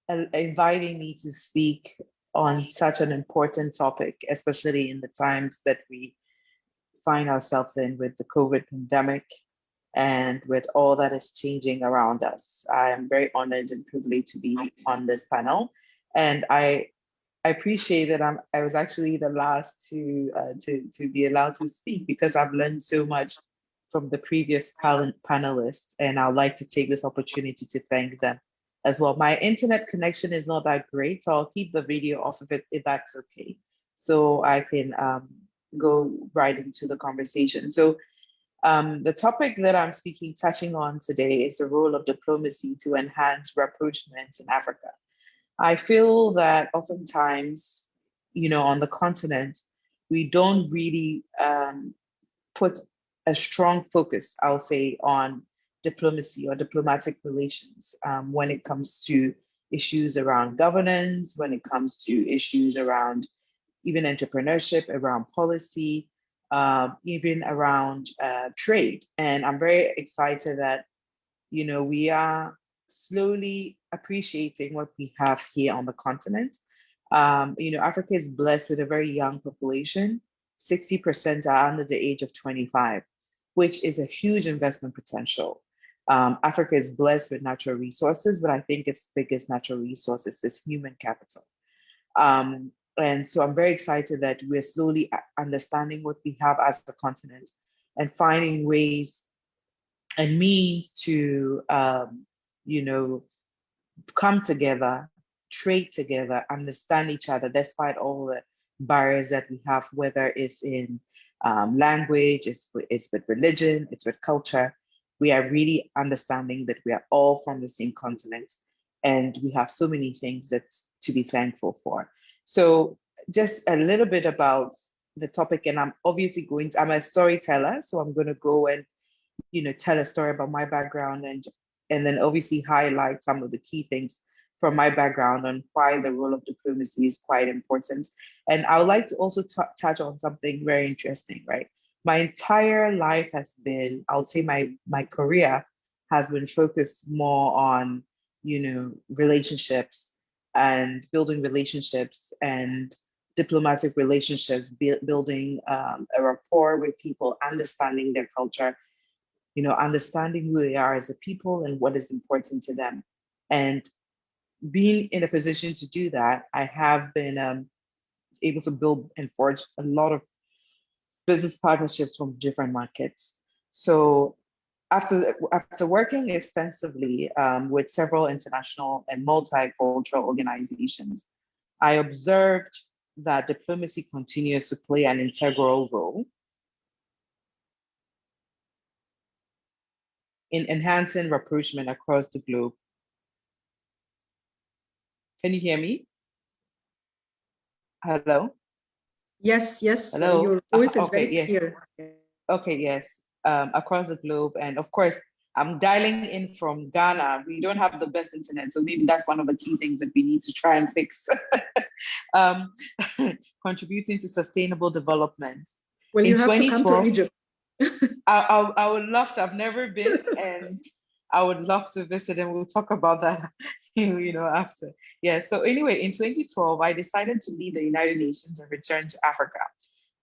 inviting me to speak on such an important topic, especially in the times that we find ourselves in with the COVID pandemic and with all that is changing around us. I am very honored and privileged to be on this panel. And I appreciate that I was actually the last to be allowed to speak, because I've learned so much from the previous panelists, and I'd like to take this opportunity to thank them as well. My internet connection is not that great, so I'll keep the video off of it if that's okay, so I can go right into the conversation. So the topic that I'm touching on today is the role of diplomacy to enhance rapprochement in Africa. I feel that oftentimes, on the continent, we don't really put a strong focus, I'll say, on diplomacy or diplomatic relations when it comes to issues around governance, when it comes to issues around even entrepreneurship, around policy, even around trade. And I'm very excited that, we are slowly appreciating what we have here on the continent. Africa is blessed with a very young population. 60% are under the age of 25, which is a huge investment potential. Africa is blessed with natural resources, but I think its biggest natural resources is human capital. And so I'm very excited that we're slowly understanding what we have as a continent and finding ways and means to, come together, trade together, understand each other, despite all the barriers that we have, whether it's in language, it's with religion, it's with culture. We are really understanding that we are all from the same continent, and we have so many things to be thankful for. So just a little bit about the topic, and I'm obviously I'm a storyteller, so I'm going to go and, tell a story about my background and then obviously highlight some of the key things from my background on why the role of diplomacy is quite important. And I would like to also touch on something very interesting, right? My entire life has been, I would say my career has been focused more on, relationships and building relationships and diplomatic relationships, building a rapport with people, understanding their culture, understanding who they are as a people and what is important to them. And being in a position to do that, I have been able to build and forge a lot of business partnerships from different markets. So after working extensively with several international and multicultural organizations, I observed that diplomacy continues to play an integral role in enhancing rapprochement across the globe. Can you hear me? Hello? Yes. Hello? Your voice is okay, very yes. clear. Okay, yes. Across the globe. And of course, I'm dialing in from Ghana. We don't have the best internet, so maybe that's one of the key things that we need to try and fix. Contributing to sustainable development. Well, you have to come to Egypt. I would love to. I've never been, and I would love to visit, and we'll talk about that, after. Yeah. So anyway, in 2012, I decided to leave the United Nations and return to Africa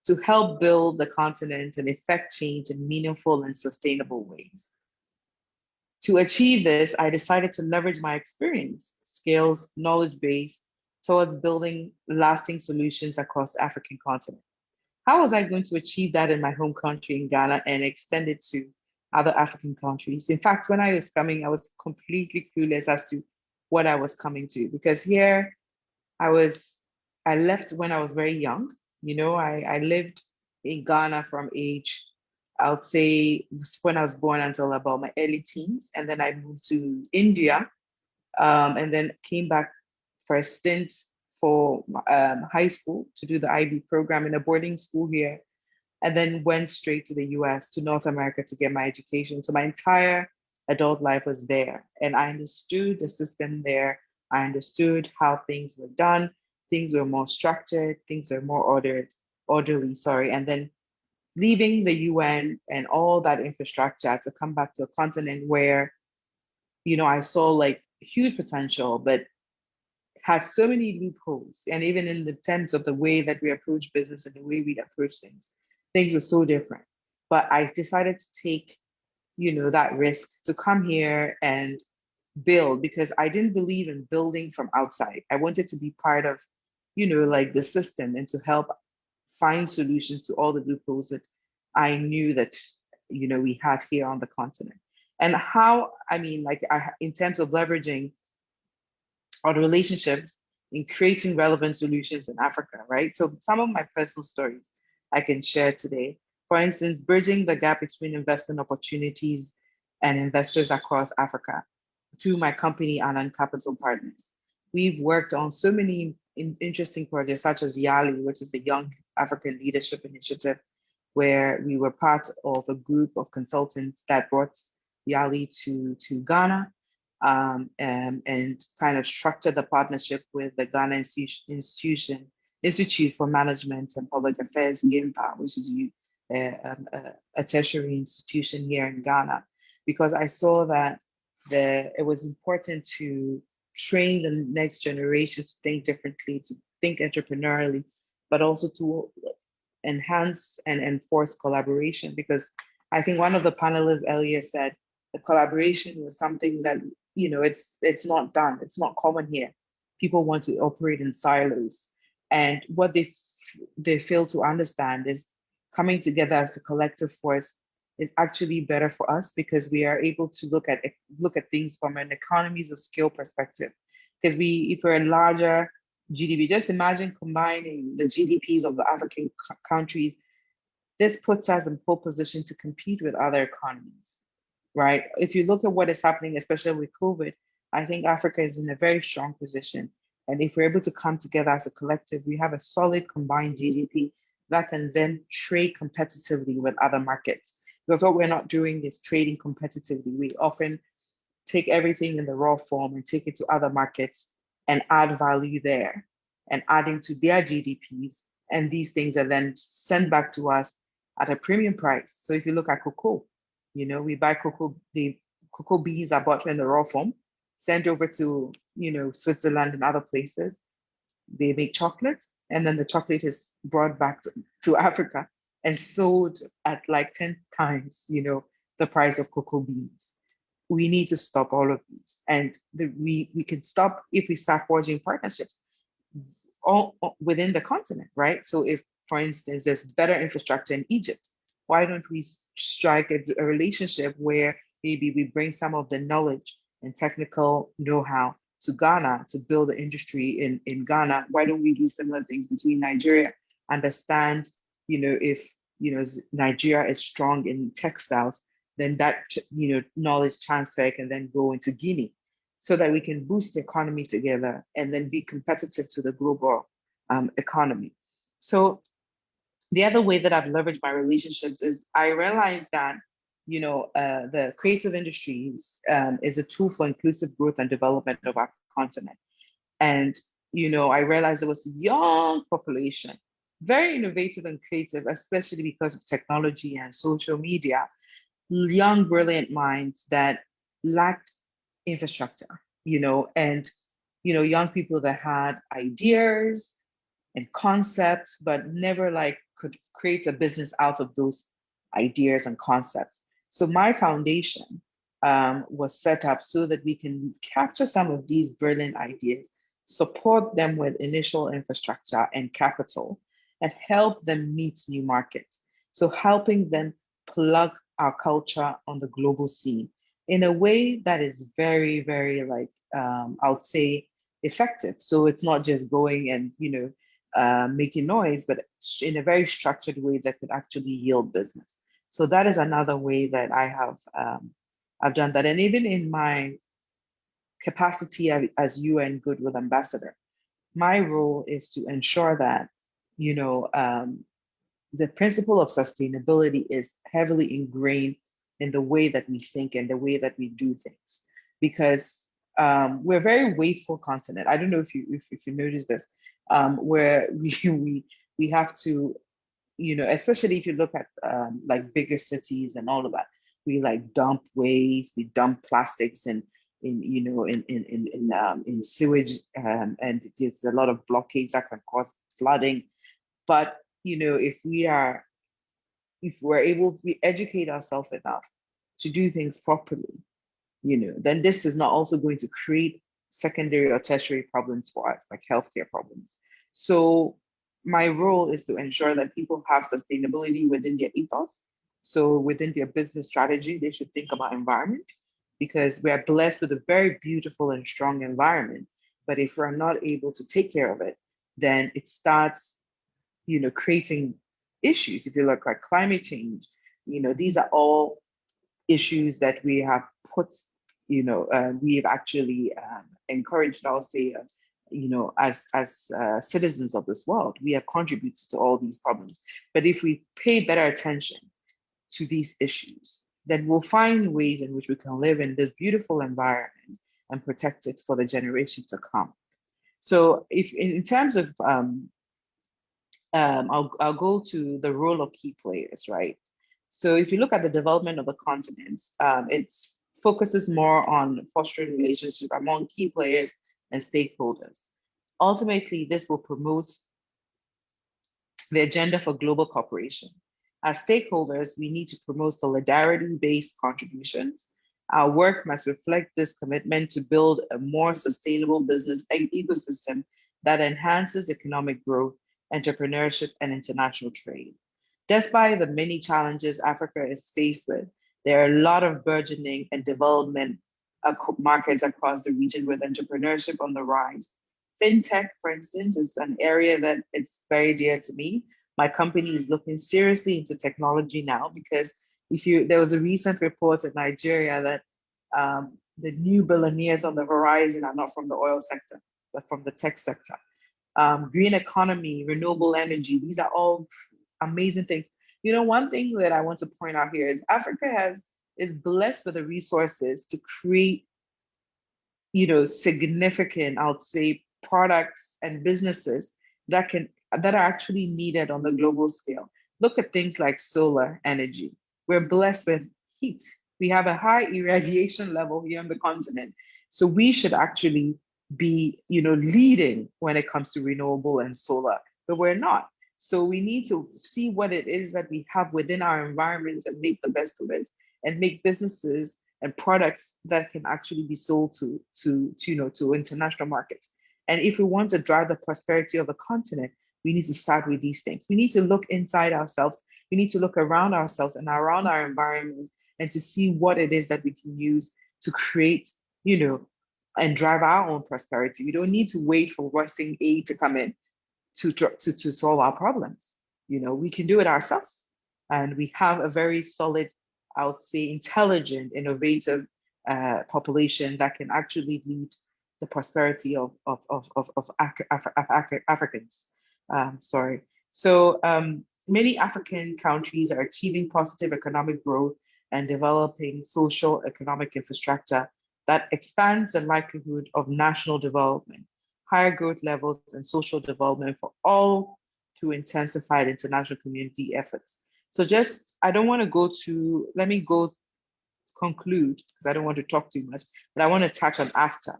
to help build the continent and effect change in meaningful and sustainable ways. To achieve this, I decided to leverage my experience, skills, knowledge base towards building lasting solutions across the African continent. How was I going to achieve that in my home country in Ghana and extend it to other African countries? In fact, when I was coming, I was completely clueless as to what I was coming to, because here I left when I was very young. I lived in Ghana from age, I would say when I was born until about my early teens. And then I moved to India and then came back for a stint for high school to do the IB program in a boarding school here, and then went straight to the US, to North America, to get my education. So my entire adult life was there, and I understood the system there. I understood how things were done. Things were more structured, things were more orderly, and then leaving the UN and all that infrastructure to come back to a continent where, I saw like huge potential, but has so many loopholes. And even in the terms of the way that we approach business and the way we approach things are so different. But I decided to take, that risk to come here and build, because I didn't believe in building from outside. I wanted to be part of, like the system, and to help find solutions to all the loopholes that I knew that, we had here on the continent. And how, in terms of leveraging our relationships in creating relevant solutions in Africa, right? So some of my personal stories I can share today. For instance, bridging the gap between investment opportunities and investors across Africa through my company, Anan Capital Partners. We've worked on so many interesting projects, such as YALI, which is the Young African Leadership Initiative, where we were part of a group of consultants that brought YALI to Ghana, and kind of structured the partnership with the Ghana Institute for Management and Public Affairs, GIMPA, which is a tertiary institution here in Ghana, because I saw that it was important to train the next generation to think differently, to think entrepreneurially, but also to enhance and enforce collaboration. Because I think one of the panelists earlier said the collaboration was something that, it's not done. It's not common here. People want to operate in silos. And what they fail to understand is coming together as a collective force is actually better for us, because we are able to look at things from an economies of scale perspective. Because if we're a larger GDP, just imagine combining the GDPs of the African countries. This puts us in pole position to compete with other economies, right? If you look at what is happening, especially with COVID, I think Africa is in a very strong position. And if we're able to come together as a collective, we have a solid combined GDP that can then trade competitively with other markets. Because what we're not doing is trading competitively. We often take everything in the raw form and take it to other markets and add value there and adding to their GDPs. And these things are then sent back to us at a premium price. So if you look at cocoa, we buy cocoa, the cocoa beans are bought in the raw form, sent over to, Switzerland and other places. They make chocolate, and then the chocolate is brought back to Africa and sold at like 10 times, the price of cocoa beans. We need to stop all of these. And we can stop if we start forging partnerships all within the continent, right? So if, for instance, there's better infrastructure in Egypt, why don't we strike a relationship where maybe we bring some of the knowledge and technical know-how to Ghana to build the industry in Ghana? Why don't we do similar things between Nigeria? Understand, if Nigeria is strong in textiles, then that knowledge transfer can then go into Guinea, so that we can boost the economy together and then be competitive to the global economy. So the other way that I've leveraged my relationships is I realized that the creative industries is a tool for inclusive growth and development of our continent. And I realized there was a young population, very innovative and creative, especially because of technology and social media, young, brilliant minds that lacked infrastructure, and, young people that had ideas and concepts, but never could create a business out of those ideas and concepts. So my foundation was set up so that we can capture some of these brilliant ideas, support them with initial infrastructure and capital, and help them meet new markets. So helping them plug our culture on the global scene in a way that is very, very I would say effective. So it's not just going and making noise, but in a very structured way that could actually yield business. So that is another way that I have I've done that. And even in my capacity as UN Goodwill Ambassador, my role is to ensure that the principle of sustainability is heavily ingrained in the way that we think and the way that we do things, because we're a very wasteful continent. I don't know if you notice this, where we have to, especially if you look at bigger cities and all of that, we dump waste, we dump plastics, and in sewage, and there's a lot of blockades that can cause flooding. But if we're able, we educate ourselves enough to do things properly, then this is not also going to create secondary or tertiary problems for us, like healthcare problems. So my role is to ensure that people have sustainability within their ethos. So within their business strategy, they should think about environment, because we are blessed with a very beautiful and strong environment. But if we're not able to take care of it, then it starts, creating issues. If you look at climate change, these are all issues that we have put, we've actually encouraged, I'll say, as citizens of this world, we have contributed to all these problems. But if we pay better attention to these issues, then we'll find ways in which we can live in this beautiful environment and protect it for the generation to come. So if in terms of, I'll go to the role of key players, right? So if you look at the development of the continents, it focuses more on fostering relationships among key players and stakeholders. Ultimately, this will promote the agenda for global cooperation. As stakeholders, we need to promote solidarity-based contributions. Our work must reflect this commitment to build a more sustainable business ecosystem that enhances economic growth, entrepreneurship, and international trade. Despite the many challenges Africa is faced with, there are a lot of burgeoning and development markets across the region, with entrepreneurship on the rise. Fintech, for instance, is an area that it's very dear to me. My company is looking seriously into technology now, because there was a recent report in Nigeria that the new billionaires on the horizon are not from the oil sector, but from the tech sector. Green economy, renewable energy, these are all amazing things. One thing that I want to point out here is Africa is blessed with the resources to create, significant, I would say, products and businesses that are actually needed on the global scale. Look at things like solar energy. We're blessed with heat. We have a high irradiation level here on the continent. So we should actually be, leading when it comes to renewable and solar, but we're not. So we need to see what it is that we have within our environment and make the best of it, and make businesses and products that can actually be sold to international markets. And if we want to drive the prosperity of the continent, we need to start with these things. We need to look inside ourselves. We need to look around ourselves and around our environment, and to see what it is that we can use to create, and drive our own prosperity. We don't need to wait for Western aid to come in to solve our problems. We can do it ourselves. And we have a very solid, I would say, intelligent, innovative population that can actually lead the prosperity of Africans. So many African countries are achieving positive economic growth and developing social economic infrastructure that expands the likelihood of national development, higher growth levels, and social development for all through intensified international community efforts. So I don't want to go to, let me go conclude, because I don't want to talk too much, but I want to touch on after.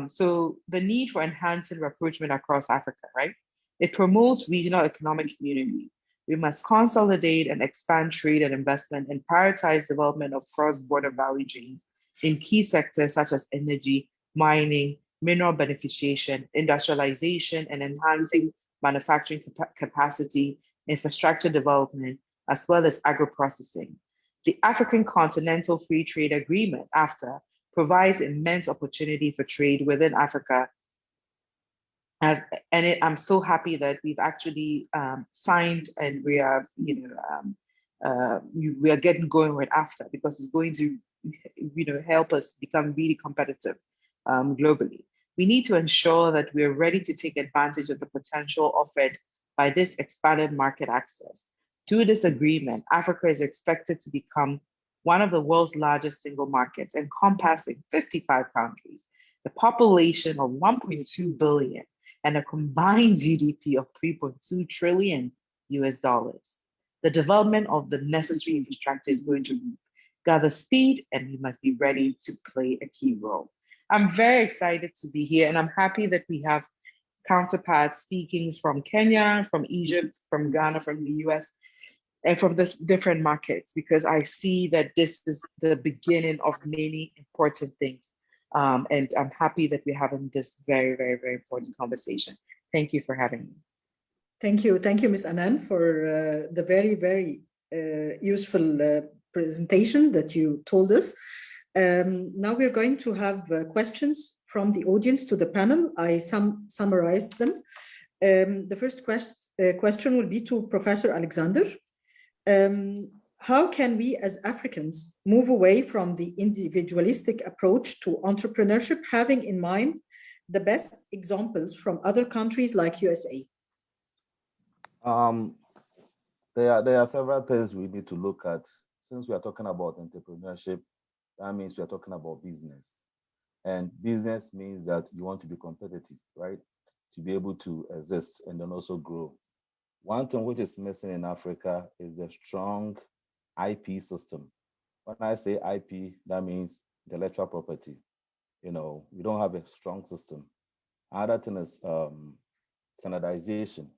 So the need for enhancing rapprochement across Africa, right? It promotes regional economic community. We must consolidate and expand trade and investment, and prioritize development of cross-border value chains in key sectors such as energy, mining, mineral beneficiation, industrialization, and enhancing manufacturing capacity, infrastructure development, as well as agro-processing. The African Continental Free Trade Agreement, AfTA, provides immense opportunity for trade within Africa. I'm so happy that we've actually signed, and we are, we are getting going with AfTA, because it's going to, help us become really competitive globally. We need to ensure that we are ready to take advantage of the potential offered by this expanded market access. Through this agreement, Africa is expected to become one of the world's largest single markets, encompassing 55 countries, a population of 1.2 billion, and a combined GDP of $3.2 trillion. The development of the necessary infrastructure is going to gather speed, and we must be ready to play a key role. I'm very excited to be here, and I'm happy that we have counterparts speaking from Kenya, from Egypt, from Ghana, from the US, and from this different markets, because I see that this is the beginning of many important things. And I'm happy that we're having this very, very, very important conversation. Thank you for having me. Thank you, Ms. Anan, for the very, very useful presentation that you told us. Now we're going to have questions from the audience to the panel. I summarized them. The first question will be to Professor Alexander. How can we as Africans move away from the individualistic approach to entrepreneurship, having in mind the best examples from other countries like USA? There are several things we need to look at. Since we are talking about entrepreneurship, that means we are talking about business. And business means that you want to be competitive, right? To be able to exist and then also grow. One thing which is missing in Africa is a strong IP system. When I say IP, that means intellectual property. You know, we don't have a strong system. Another thing is standardization.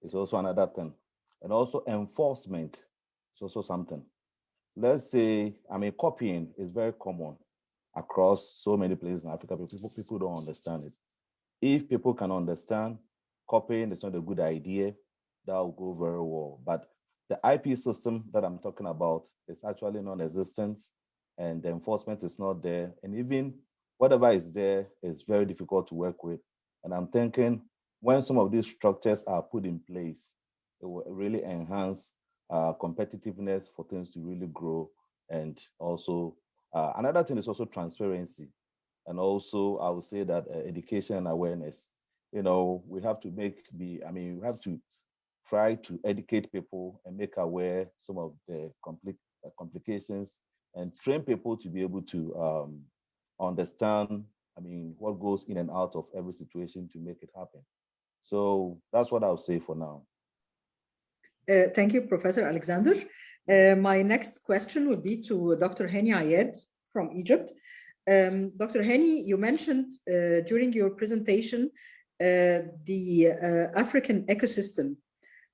It's also another thing. And also enforcement is also something. Let's say, I mean, copying is very common across so many places in Africa, but people don't understand it. If people can understand copying is not a good idea, that will go very well. But the IP system that I'm talking about is actually non-existent, and the enforcement is not there. And even whatever is there is very difficult to work with. And I'm thinking when some of these structures are put in place, it will really enhance competitiveness for things to really grow. And also, another thing is also transparency. And also, I would say that education and awareness. You know, we have to we have to try to educate people and make aware some of the complications and train people to be able to understand, what goes in and out of every situation to make it happen. So that's what I would say for now. Thank you, Professor Alexander. My next question would be to Dr. Hani Ayed from Egypt. Dr. Hani, you mentioned during your presentation the African ecosystem.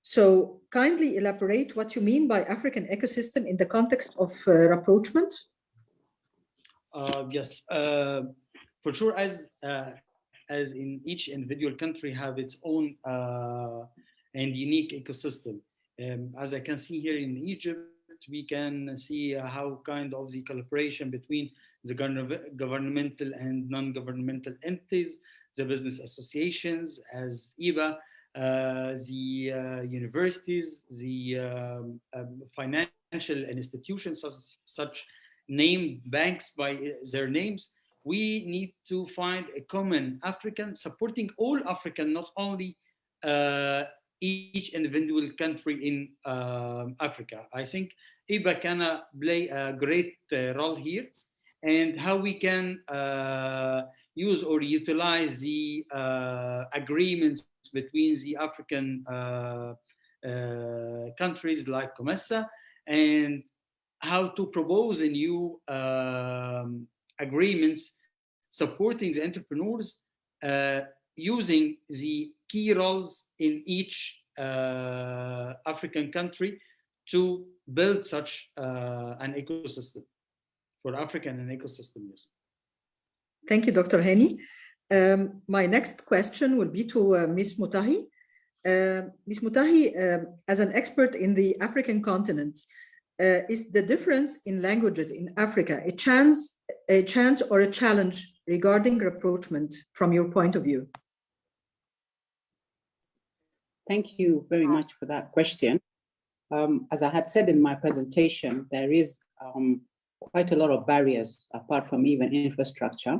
So kindly elaborate what you mean by African ecosystem in the context of Reproachment. Yes, for sure, as in each individual country have its own and unique ecosystem. As I can see here in Egypt, we can see how kind of the collaboration between the governmental and non-governmental entities, the business associations as IBA, the universities, the financial institutions such named banks by their names. We need to find a common African supporting all African, not only each individual country in Africa. I think IBA can play a great role here, and how we can use or utilize the agreements between the African countries like COMESA, and how to propose a new agreements supporting the entrepreneurs using the key roles in each African country to build such an ecosystem for Africa and an ecosystem. Yes. Thank you, Dr. Hani. My next question will be to Ms. Mutahi. Ms. Mutahi, as an expert in the African continent, is the difference in languages in Africa a chance or a challenge regarding Reproachment from your point of view? Thank you very much for that question. As I had said in my presentation, there is quite a lot of barriers apart from even infrastructure.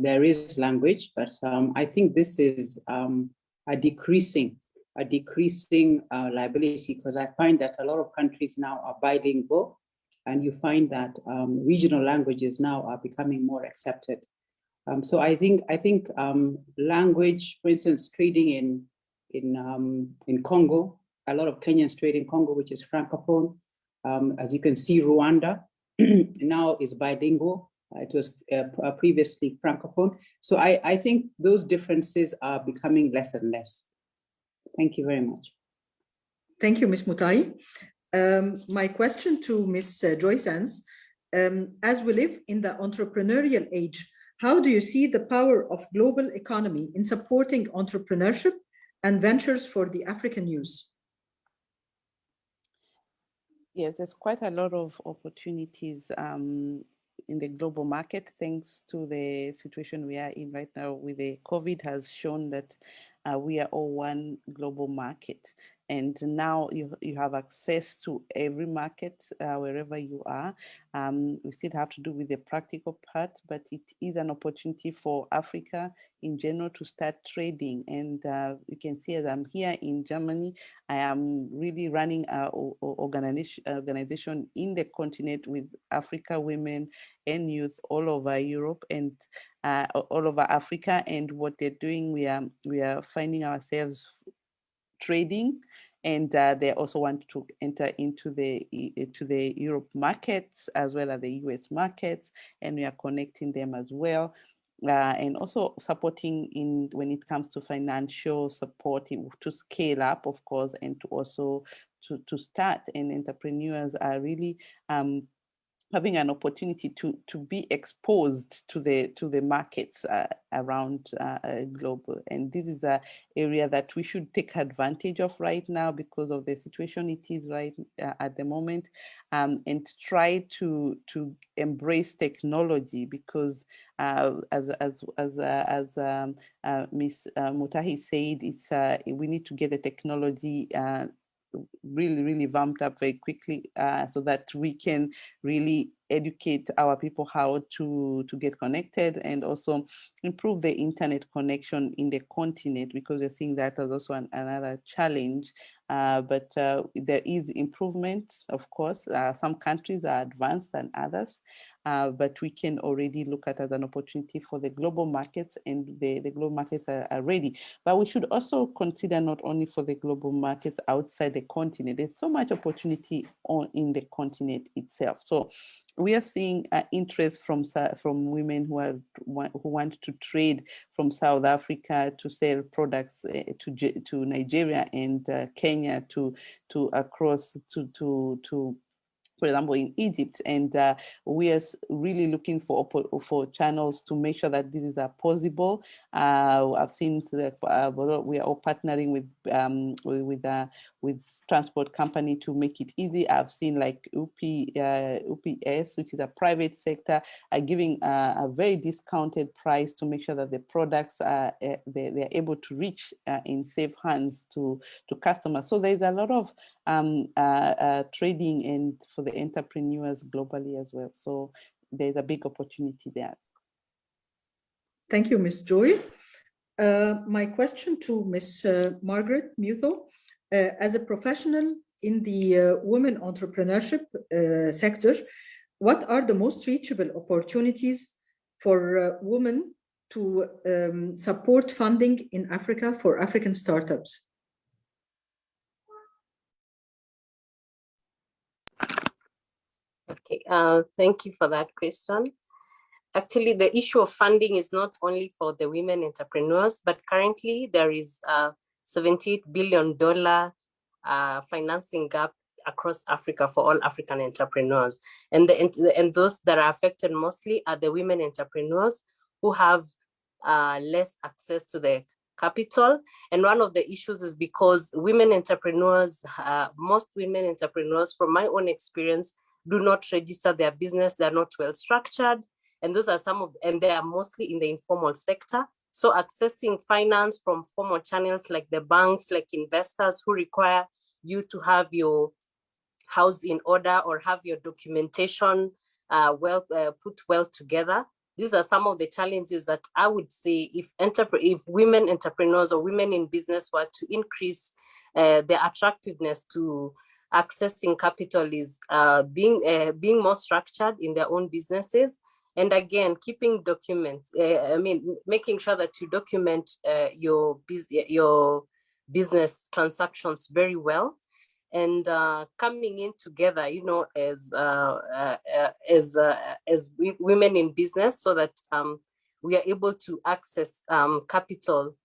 There is language, but I think this is a decreasing liability, because I find that a lot of countries now are bilingual, and you find that regional languages now are becoming more accepted. So I think language, for instance, trading in Congo, a lot of Kenyans trade in Congo, which is Francophone. As you can see, Rwanda now is bilingual. It was previously Francophone. So I think those differences are becoming less and less. Thank you very much. Thank you, Ms. Mutai. My question to Ms. Joy Sands, as we live in the entrepreneurial age, how do you see the power of global economy in supporting entrepreneurship and ventures for the African youth? Yes, there's quite a lot of opportunities in the global market, thanks to the situation we are in right now with the COVID has shown that we are all one global market. And now you have access to every market wherever you are. We still have to do with the practical part, but it is an opportunity for Africa in general to start trading. And you can see as I'm here in Germany, I am really running an organization in the continent with Africa women and youth all over Europe and all over Africa. And what they're doing, we are finding ourselves trading, and they also want to enter into the Europe markets as well as the US markets, and we are connecting them as well. And also supporting in when it comes to financial support to scale up, of course, and to also to start. And entrepreneurs are really having an opportunity to be exposed to the markets around global. And this is an area that we should take advantage of right now because of the situation it is right at the moment, and try to embrace technology because as Ms. Mutahi said, it's we need to get the technology really vamped up very quickly so that we can really educate our people how to get connected and also improve the internet connection in the continent, because we're seeing that as also another challenge. But there is improvement, of course. Some countries are advanced than others, but we can already look at it as an opportunity for the global markets, and the global markets are ready. But we should also consider not only for the global markets outside the continent. There's so much opportunity in the continent itself. So we are seeing interest from women who want to trade from South Africa to sell products to Nigeria and Kenya to across to for example, in Egypt, and we are really looking for channels to make sure that this is possible. I've seen that we are all partnering with transport company to make it easy. I've seen like UPS, which is a private sector, are giving a very discounted price to make sure that the products they're able to reach in safe hands to customers. So there's a lot of trading and for the entrepreneurs globally as well. So there's a big opportunity there. Thank you, Ms. Joy. My question to Ms. Margaret Mutho, as a professional in the women entrepreneurship sector, what are the most reachable opportunities for women to support funding in Africa for African startups? Okay, thank you for that question. Actually, the issue of funding is not only for the women entrepreneurs, but currently there is a $78 billion financing gap across Africa for all African entrepreneurs. And those that are affected mostly are the women entrepreneurs who have less access to the capital. And one of the issues is because women entrepreneurs, most women entrepreneurs, from my own experience, do not register their business. They're not well structured. And those are and they are mostly in the informal sector. So accessing finance from formal channels like the banks, like investors who require you to have your house in order or have your documentation put well together. These are some of the challenges that I would say if women entrepreneurs or women in business were to increase their attractiveness to accessing capital is being more structured in their own businesses. And again, keeping documents, making sure that you document your business transactions very well. and coming in together, you know, as women in business, so that we are able to access capital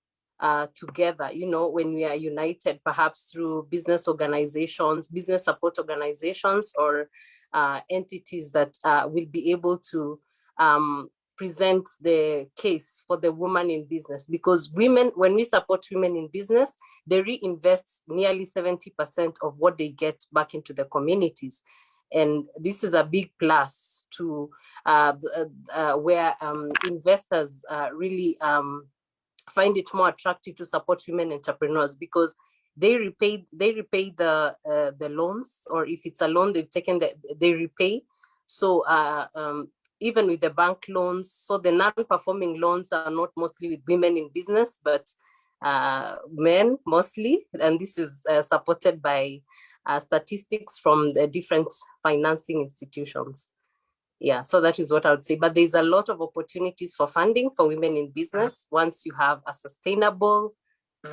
together, you know, when we are united, perhaps through business organizations, business support organizations, or entities that will be able to present the case for the woman in business. Because women, when we support women in business, they reinvest nearly 70% of what they get back into the communities. And this is a big plus to where investors really find it more attractive to support women entrepreneurs, because they repay the loans, or if it's a loan they've taken, they repay. So even with the bank loans, so the non-performing loans are not mostly with women in business, but men mostly, and this is supported by statistics from the different financing institutions. Yeah, so that is what I would say. But there's a lot of opportunities for funding for women in business once you have a sustainable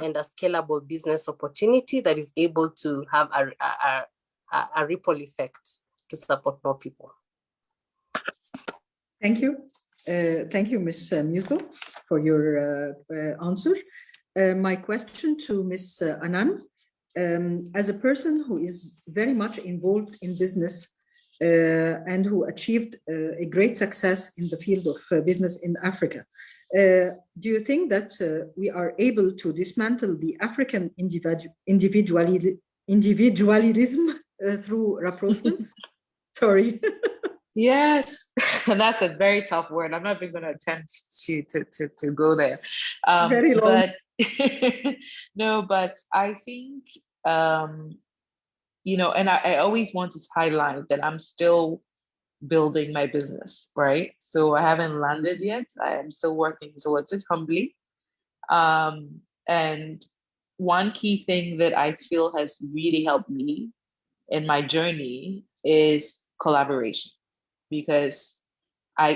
and a scalable business opportunity that is able to have a ripple effect to support more people. Thank you. Thank you, Ms. Mutho, for your answer. My question to Ms. Anan, as a person who is very much involved in business and who achieved a great success in the field of business in Africa, do you think that we are able to dismantle the African individualism through Reproachment? Sorry. Yes, that's a very tough word. I'm not even going to attempt to go there. Very long. But no, but I think, you know, and I always want to highlight that I'm still building my business, right? So I haven't landed yet. I am still working towards it humbly. And one key thing that I feel has really helped me in my journey is collaboration, because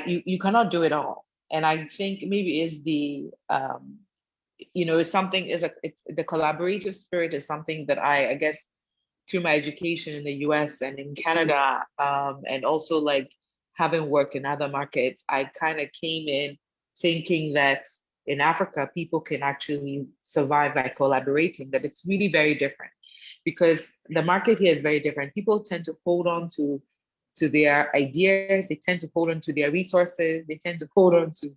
you cannot do it all. And I think maybe is the you know, it's something is it's the collaborative spirit is something that I guess through my education in the US and in Canada, and also like having worked in other markets, I kind of came in thinking that in Africa, people can actually survive by collaborating, but it's really very different because the market here is very different. People tend to hold on to their ideas, they tend to hold on to their resources, they tend to hold on to,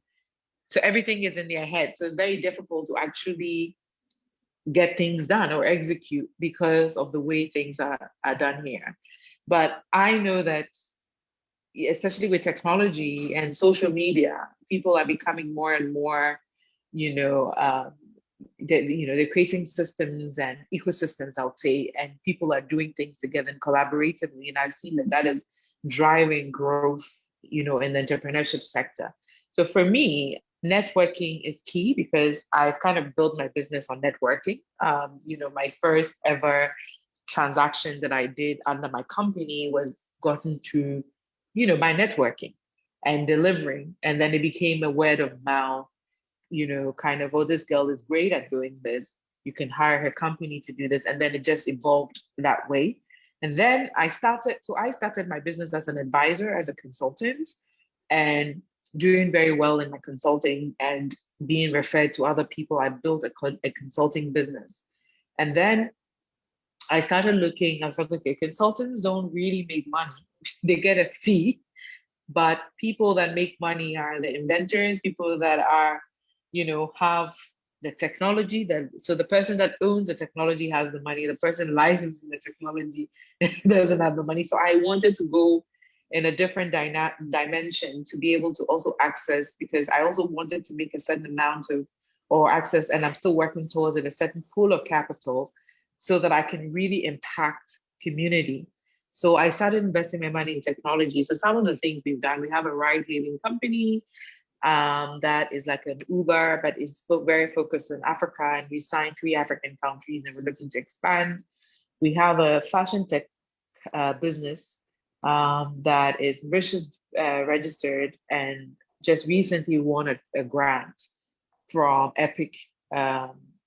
so everything is in their head. So it's very difficult to actually get things done or execute because of the way things are done here. But I know that, especially with technology and social media, people are becoming more and more, you know, they're creating systems and ecosystems, I would say, and people are doing things together and collaboratively. And I've seen that is driving growth, you know, in the entrepreneurship sector. So for me, networking is key because I've kind of built my business on networking. You know, my first ever transaction that I did under my company was gotten through, you know, by networking and delivering. And then it became a word of mouth, you know, kind of, oh, this girl is great at doing this. You can hire her company to do this. And then it just evolved that way. And then I started my business as an advisor, as a consultant, and doing very well in my consulting and being referred to other people. I built a consulting business. And then I started looking, I was like, okay, consultants don't really make money. They get a fee, but people that make money are the inventors, people that are, you know, have the technology. So the person that owns the technology has the money, the person licensing the technology doesn't have the money. So I wanted to go in a different dimension to be able to also access, because I also wanted to make a certain amount of, or access, and I'm still working towards it, a certain pool of capital so that I can really impact community. So I started investing my money in technology. So some of the things we've done, we have a ride-hailing company that is like an Uber, but is very focused on Africa, and we signed 3 African countries and we're looking to expand. We have a fashion tech business that is registered and just recently won a grant from Epic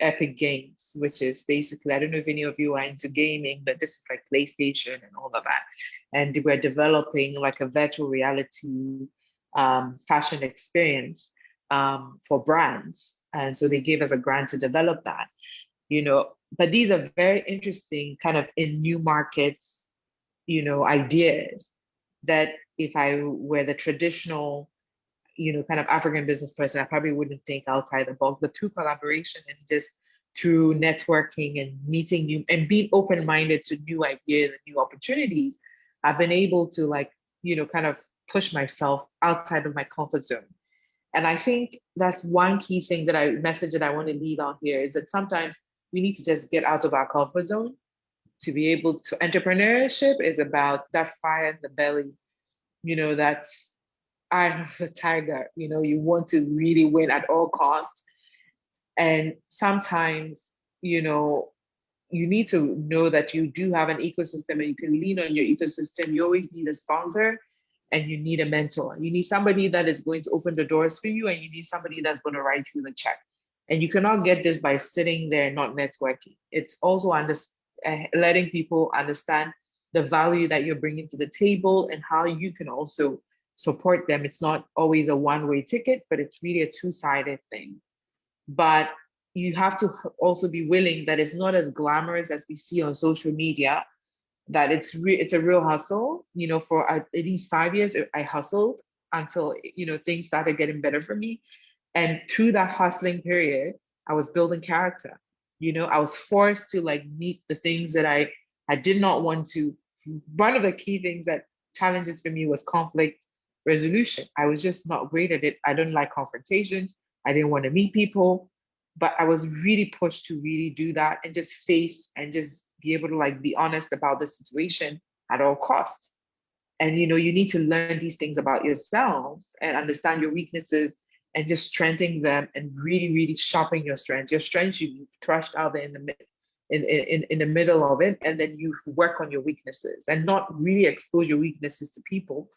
Epic Games, which is basically, I don't know if any of you are into gaming, but this is like PlayStation and all of that. And we're developing like a virtual reality fashion experience for brands. And so they gave us a grant to develop that, you know, but these are very interesting kind of in new markets, you know, ideas that if I were the traditional, you know, kind of African business person, I probably wouldn't think outside the box. But through collaboration and just through networking and meeting new and being open-minded to new ideas and new opportunities, I've been able to, like, you know, kind of push myself outside of my comfort zone. And I think that's one key thing that message that I want to leave on here is that sometimes we need to just get out of our comfort zone to be able to. Entrepreneurship is about that fire in the belly, you know, that's eye of the tiger, you know, you want to really win at all costs. And sometimes, you know, you need to know that you do have an ecosystem and you can lean on your ecosystem. You always need a sponsor and you need a mentor. You need somebody that is going to open the doors for you, and you need somebody that's going to write you the check. And you cannot get this by sitting there and not networking. It's also letting people understand the value that you're bringing to the table and how you can also support them. It's not always a one-way ticket, but it's really a two-sided thing. But you have to also be willing that it's not as glamorous as we see on social media, that it's a real hustle. You know, for at least 5 years, I hustled until, you know, things started getting better for me. And through that hustling period, I was building character. You know, I was forced to like meet the things that I did not want to. One of the key things that challenges for me was conflict resolution. I was just not great at it. I don't like confrontations. I didn't want to meet people, but I was really pushed to really do that and just face and just be able to like be honest about the situation at all costs. And, you know, you need to learn these things about yourselves and understand your weaknesses and just strengthening them and really, really sharpening your strengths. Your strengths you thrust out there in the middle of it, and then you work on your weaknesses and not really expose your weaknesses to people,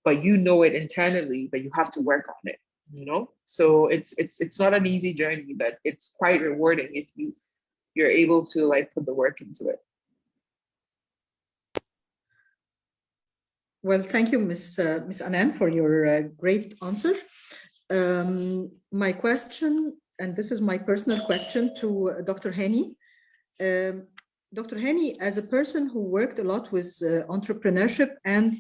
but you know it internally, but you have to work on it, you know? So it's not an easy journey, but it's quite rewarding if you're able to like put the work into it. Well, thank you, Ms. Anan, for your great answer. My question, and this is my personal question to Dr. Hani. Dr. Hani, as a person who worked a lot with entrepreneurship and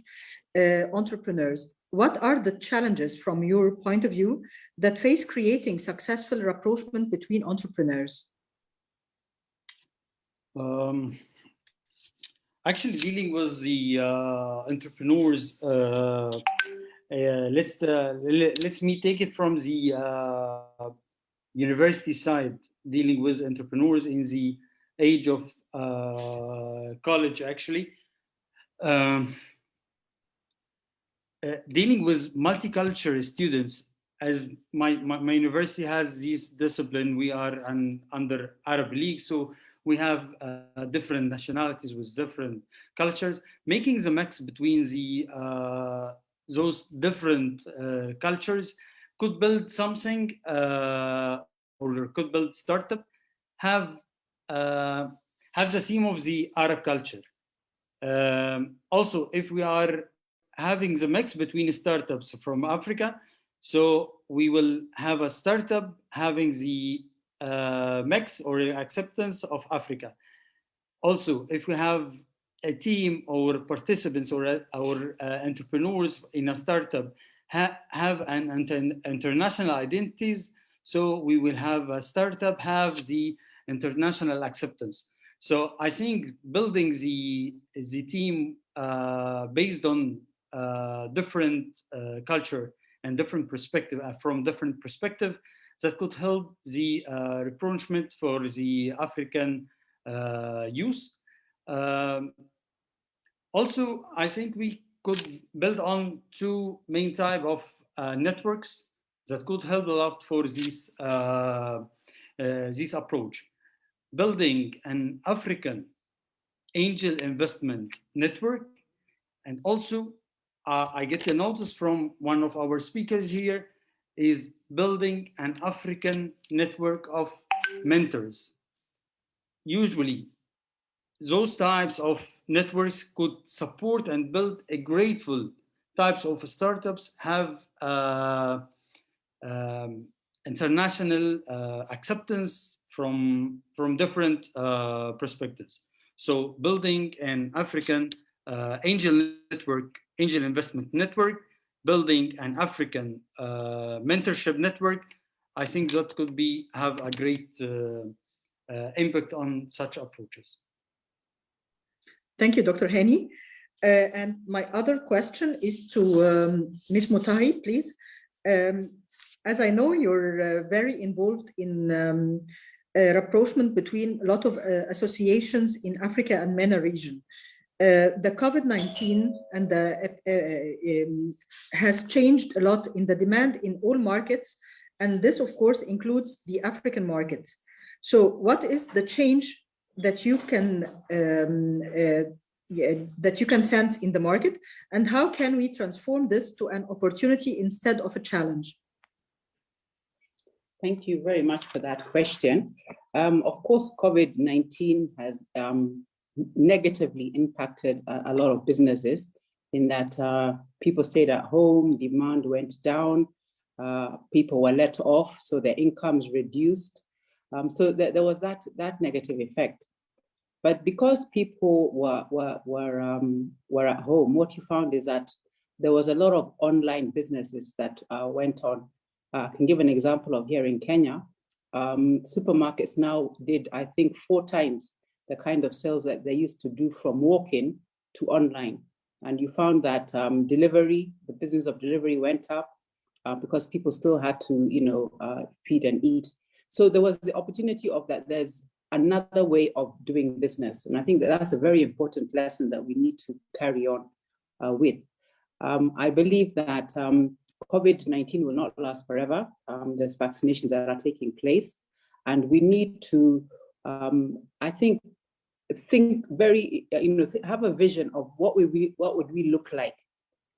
entrepreneurs, what are the challenges from your point of view that face creating successful rapprochement between entrepreneurs? Actually, dealing with the entrepreneurs, let's me take it from the university side. Dealing with entrepreneurs in the age of college, actually, dealing with multicultural students. As my university has this discipline, we are under Arab League, so we have different nationalities with different cultures. Making the mix between the those different cultures could build something, or could build startup, have the theme of the Arab culture. Also, if we are having the mix between startups from Africa, so we will have a startup having the mix or acceptance of Africa. Also, if we have a team or participants or entrepreneurs in a startup have an international identities, so we will have a startup have the international acceptance. So I think building the team based on different culture and different perspective, from different perspective, that could help the Reproachment for the African youth. Also, I think we could build on two main type of networks that could help a lot for this approach. Building an African angel investment network, and also I get a notice from one of our speakers here is building an African network of mentors. Usually, those types of networks could support and build a grateful types of startups have international acceptance from different perspectives. So building an African angel network, angel investment network, building an African mentorship network, I think that could have a great impact on such approaches. Thank you, Dr. Hani. And my other question is to Ms. Mutahi, please. As I know, you're very involved in rapprochement between a lot of associations in Africa and MENA region. The COVID-19 and has changed a lot in the demand in all markets, and this, of course, includes the African market. So, what is the change that you can sense in the market, and how can we transform this to an opportunity instead of a challenge? Thank you very much for that question. Of course, COVID-19 has negatively impacted a lot of businesses in that people stayed at home, demand went down, people were let off, so their incomes reduced. So there was that negative effect. But because people were at home, what you found is that there was a lot of online businesses that went on. I can give an example of here in Kenya. Supermarkets now did, I think, 4 times the kind of sales that they used to do from walk-in to online. And you found that delivery, the business of delivery went up because people still had to, feed and eat. So there was the opportunity of that. There's another way of doing business. And I think that's a very important lesson that we need to carry on with. I believe that COVID-19 will not last forever. There's vaccinations that are taking place. And we need to, I think very, have a vision of what would we look like,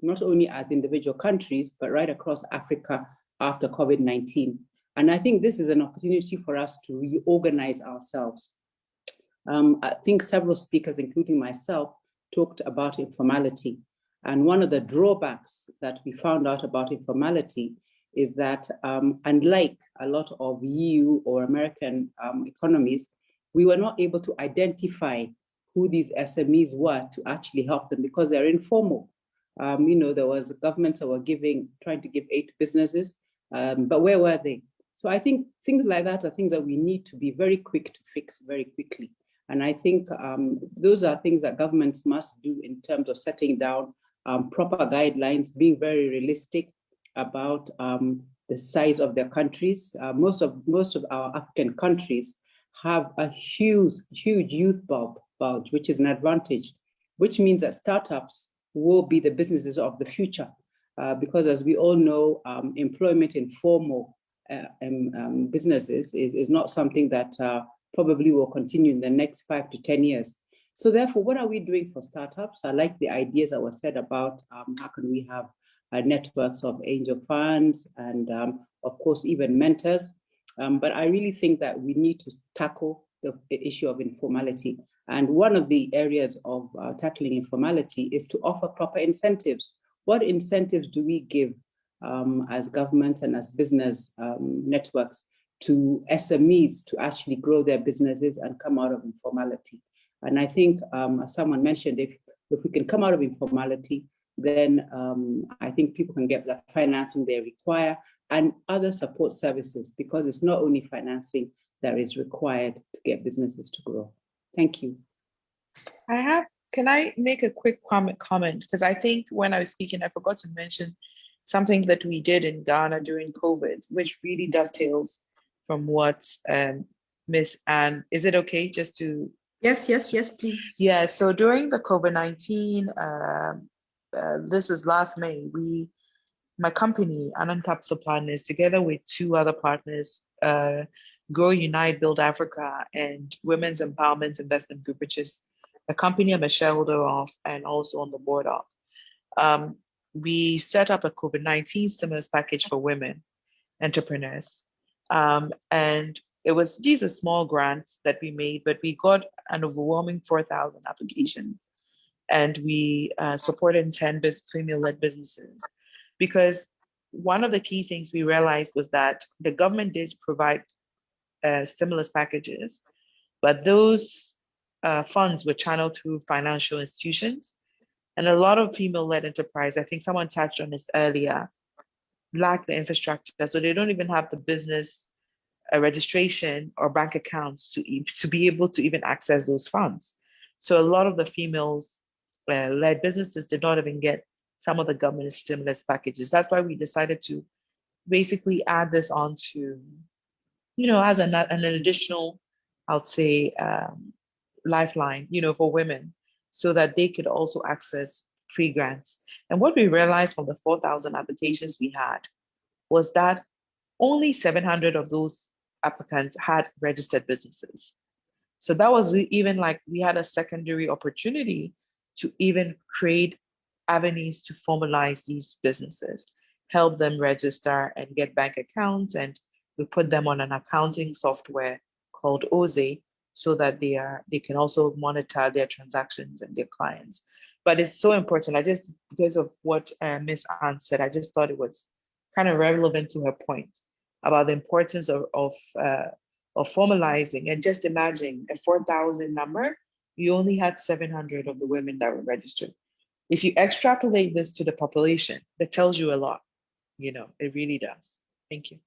not only as individual countries, but right across Africa after COVID-19. And I think this is an opportunity for us to reorganize ourselves. I think several speakers, including myself, talked about informality. And one of the drawbacks that we found out about informality is that unlike a lot of EU or American economies, we were not able to identify who these SMEs were to actually help them because they're informal. There was governments that were trying to give aid to businesses, but where were they? So I think things like that are things that we need to be very quick to fix very quickly. And I think those are things that governments must do in terms of setting down proper guidelines, being very realistic about the size of their countries. Most of our African countries have a huge youth bulge, which is an advantage, which means that startups will be the businesses of the future. Because as we all know, employment in formal businesses is not something that probably will continue in the next 5 to 10 years. So therefore, what are we doing for startups? I like the ideas that were said about how can we have networks of angel funds and of course, even mentors. But I really think that we need to tackle the issue of informality. And one of the areas of tackling informality is to offer proper incentives. What incentives do we give as governments and as business networks to SMEs to actually grow their businesses and come out of informality? And I think, as someone mentioned, if we can come out of informality, then I think people can get the financing they require and other support services, because it's not only financing that is required to get businesses to grow. Thank you. Can I make a quick comment? Because I think when I was speaking, I forgot to mention something that we did in Ghana during COVID, which really dovetails from what Miss Anne, is it okay just to? Yes, please. Yeah, so during the COVID-19, this was last May, my company, Untitled Partners, together with 2 other partners, Grow, Unite, Build Africa, and Women's Empowerment Investment Group, which is a company I'm a shareholder of and also on the board of. We set up a COVID-19 stimulus package for women entrepreneurs. And these are small grants that we made, but we got an overwhelming 4,000 applications, and we supported 10 female-led businesses. Because one of the key things we realized was that the government did provide stimulus packages, but those funds were channeled through financial institutions. And a lot of female-led enterprise, I think someone touched on this earlier, lack the infrastructure. So they don't even have the business registration or bank accounts to be able to even access those funds. So a lot of the females-led businesses did not even get some of the government stimulus packages. That's why we decided to basically add this on to, as an additional, I would say, lifeline, for women, so that they could also access free grants. And what we realized from the 4,000 applications we had was that only 700 of those applicants had registered businesses. So that was even like we had a secondary opportunity to even create avenues to formalize these businesses, help them register and get bank accounts, and we put them on an accounting software called OZE, so that they can also monitor their transactions and their clients. But it's so important. Because of what Ms. Ann said, I just thought it was kind of relevant to her point about the importance of formalizing. And just imagine a 4,000 number, you only had 700 of the women that were registered. If you extrapolate this to the population, that tells you a lot. It really does. Thank you.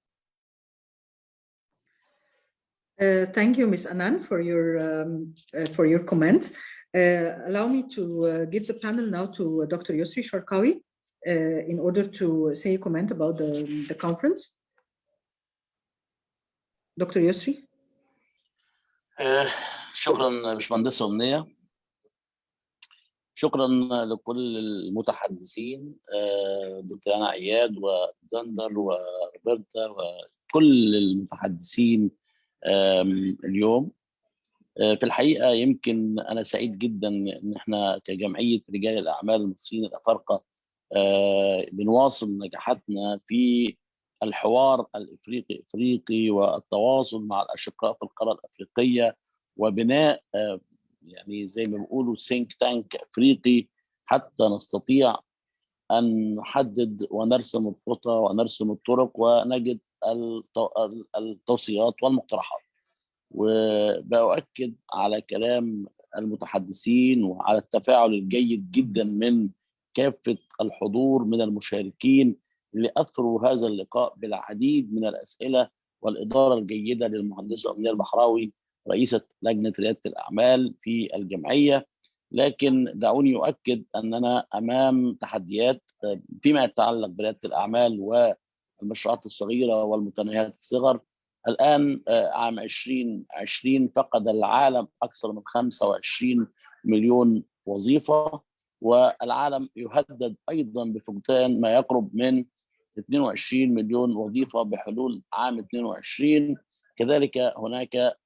Thank you, Ms. Anand, for your comment. Allow me to give the panel now to Dr. Yusri Sharkawi in order to say a comment about the conference. Dr. Yusri. شكرا باشمهندسة أمنية. شكرا لكل المتحدثين، دكتور أنا عياد وزندر وروبرتا وكل المتحدثين اليوم. في الحقيقة يمكن أنا سعيد جدا إن احنا كجمعية رجال الأعمال المصريين الأفارقة بنواصل نجاحاتنا في الحوار الافريقي والتواصل مع الاشقاء في القاره الافريقيه، وبناء يعني زي ما بيقولوا سينك تانك افريقي، حتى نستطيع ان نحدد ونرسم الخطى ونرسم الطرق ونجد التوصيات والمقترحات. وبأؤكد على كلام المتحدثين وعلى التفاعل الجيد جدا من كافة الحضور من المشاركين اللي أثروا هذا اللقاء بالعديد من الأسئلة، والإدارة الجيدة للمهندسة أمنية البحراوي رئيسة لجنة ريادة الأعمال في الجمعية. لكن دعوني أؤكد أننا أمام تحديات فيما يتعلق بريادة الأعمال والمشروعات الصغيرة والمتناهية الصغر. الآن عام 2020 فقد العالم أكثر من 25 مليون وظيفة، والعالم يهدد أيضا بفقدان ما يقرب من 22 مليون وظيفة بحلول عام 22. كذلك هناك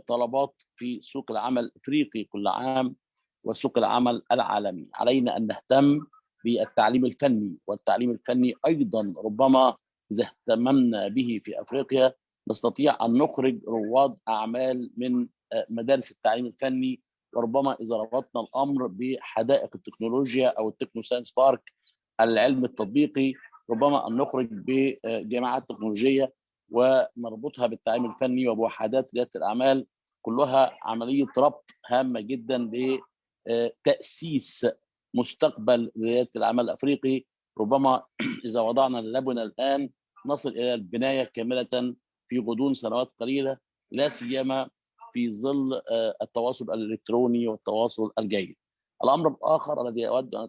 طلبات في سوق العمل الافريقي كل عام وسوق العمل العالمي. علينا ان نهتم بالتعليم الفني، والتعليم الفني ايضا ربما اذا اهتممنا به في افريقيا نستطيع ان نخرج رواد اعمال من مدارس التعليم الفني، وربما اذا ربطنا الامر بحدائق التكنولوجيا او التكنو ساينس بارك العلم التطبيقي، ربما ان نخرج بجامعات تكنولوجيه ونربطها بالتعليم الفني وبوحدات رياده الاعمال. كلها عمليه ربط هامه جدا لتاسيس مستقبل رياده الاعمال الافريقي. ربما اذا وضعنا اللبنه الان نصل الى البنايه كامله في غضون سنوات قليله، لا سيما في ظل التواصل الالكتروني والتواصل الجيد. الامر الاخر الذي اود ان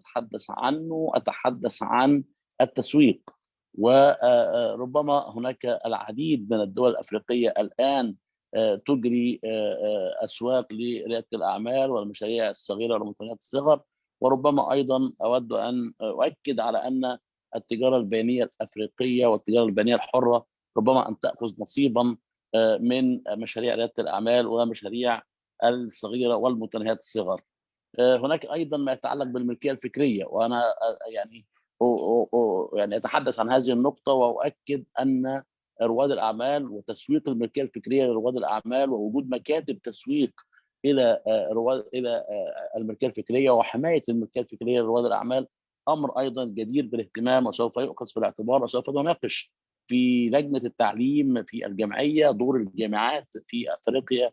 اتحدث عن التسويق. وربما هناك العديد من الدول الافريقيه الان تجري اسواق لرياده الاعمال والمشاريع الصغيره والمتناهيه الصغر، وربما ايضا اود ان اؤكد على ان التجاره البينيه الافريقيه والتجاره البينيه الحره ربما ان تاخذ نصيبا من مشاريع رياده الاعمال ومشاريع الصغيره والمتناهيه الصغر. هناك ايضا ما يتعلق بالملكيه الفكريه، وانا يعني اتحدث عن هذه النقطه واؤكد ان رواد الاعمال وتسويق الملكيه الفكريه لرواد الاعمال ووجود مكاتب تسويق الى الملكيه الفكريه وحمايه الملكيه الفكريه لرواد الاعمال امر ايضا جدير بالاهتمام وسوف يؤخذ في الاعتبار وسوف نناقش في لجنه التعليم في الجمعيه دور الجامعات في افريقيا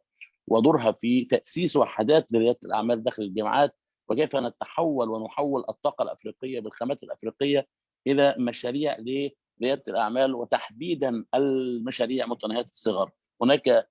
ودورها في تاسيس وحدات لرياده الاعمال داخل الجامعات وكيف نتحول ونحول الطاقه الافريقيه بالخامات الافريقيه الى مشاريع لرياده الاعمال وتحديدا المشاريع متناهيه الصغر. هناك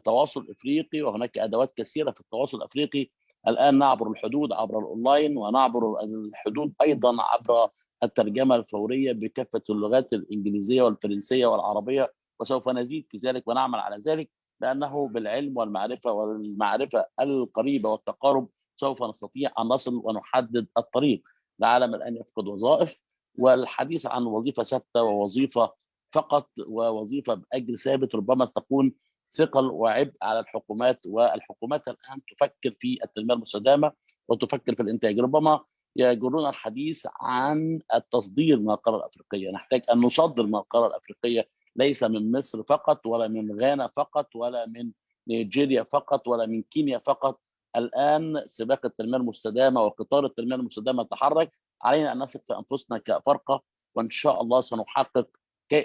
تواصل افريقي وهناك ادوات كثيره في التواصل الافريقي. الان نعبر الحدود عبر الاونلاين ونعبر الحدود ايضا عبر الترجمه الفوريه بكافه اللغات الانجليزيه والفرنسيه والعربيه وسوف نزيد في ذلك ونعمل على ذلك لانه بالعلم والمعرفه القريبه والتقارب سوف نستطيع ان نصل ونحدد الطريق. العالم الان يفقد وظائف والحديث عن وظيفه ثابته ووظيفه فقط ووظيفه باجر ثابت ربما تكون ثقل وعبء على الحكومات والحكومات الان تفكر في التنميه المستدامه وتفكر في الانتاج. ربما يجرون الحديث عن التصدير من القاره الافريقيه. نحتاج ان نصدر من القاره الافريقيه ليس من مصر فقط ولا من غانا فقط ولا من نيجيريا فقط ولا من كينيا فقط. الان سباق التنميه المستدامه وقطار التنميه المستدامه يتحرك. علينا ان نثق في انفسنا كافارقه وان شاء الله سنحقق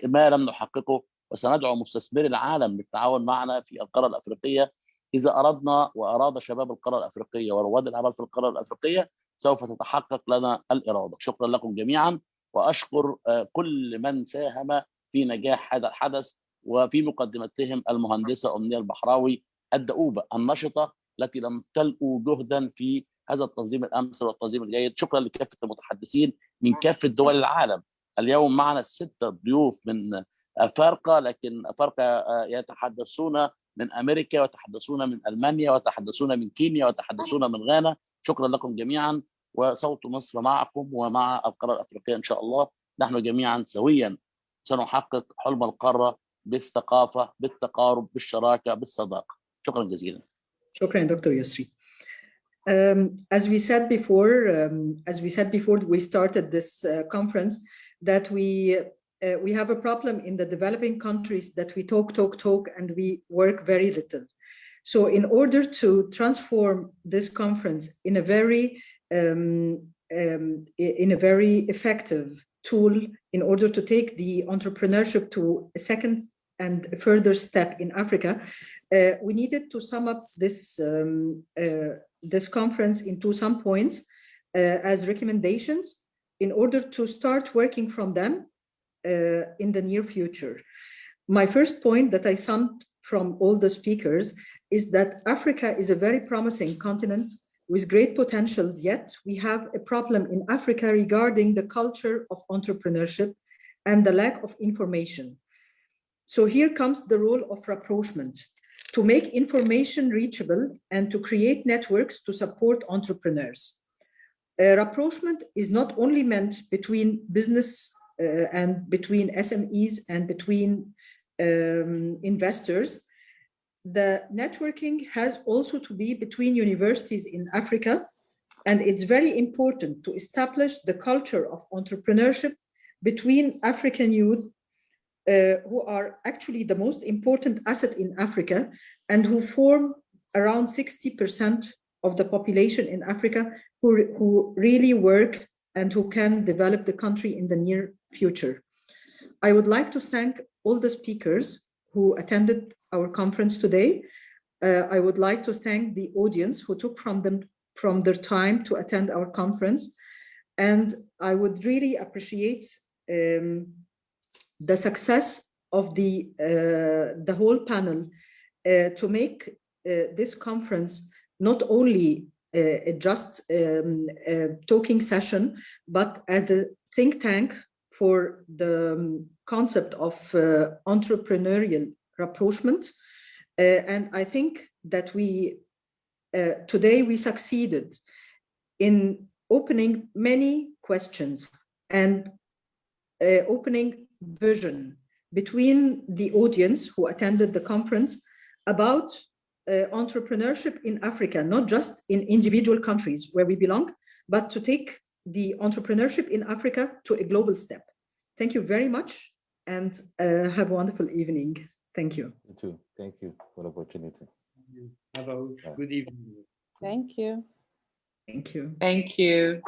ما لم نحققه وسندعو مستثمري العالم للتعاون معنا في القاره الافريقيه. اذا اردنا واراد شباب القاره الافريقيه ورواد الاعمال في القاره الافريقيه سوف تتحقق لنا الاراده. شكرا لكم جميعا واشكر كل من ساهم في نجاح هذا الحدث وفي مقدمتهم المهندسه امنيه البحراوي الدؤوبه النشطه التي لم تلقوا جهدا في هذا التنظيم الامثل والتنظيم الجيد. شكرا لكافه المتحدثين من كافه دول العالم. اليوم معنا 6 ضيوف من افارقه لكن افارقه يتحدثون من امريكا ويتحدثون من المانيا ويتحدثون من كينيا ويتحدثون من غانا. شكرا لكم جميعا وصوت مصر معكم ومع القاره الافريقيه ان شاء الله. نحن جميعا سويا سنحقق حلم القاره بالثقافه بالتقارب بالشراكه بالصداقه. شكرا جزيلا. شكرا دكتور يسري. As we said before we started this conference, that we have a problem in the developing countries that we talk, and we work very little. So in order to transform this conference in a very effective tool, in order to take the entrepreneurship to a second and further step in Africa, we needed to sum up this conference into some points as recommendations in order to start working from them in the near future. My first point that I summed from all the speakers is that Africa is a very promising continent with great potentials, yet we have a problem in Africa regarding the culture of entrepreneurship and the lack of information. So here comes the role of Reproachment, to make information reachable and to create networks to support entrepreneurs. Reproachment is not only meant between business and between SMEs and between investors. The networking has also to be between universities in Africa, and it's very important to establish the culture of entrepreneurship between African youth who are actually the most important asset in Africa and who form around 60% of the population in Africa who really work and who can develop the country in the near future. I would like to thank all the speakers who attended our conference today. I would like to thank the audience who took from their time to attend our conference. And I would really appreciate the success of the whole panel to make this conference not only just a talking session, but as a think tank for the concept of entrepreneurial rapprochement. And I think that today we succeeded in opening many questions and opening vision between the audience who attended the conference about entrepreneurship in Africa, not just in individual countries where we belong, but to take the entrepreneurship in Africa to a global step. Thank you very much. and have a wonderful evening. Thank you. You too. Thank you for the opportunity. Have a good evening. Thank you. Thank you. Thank you.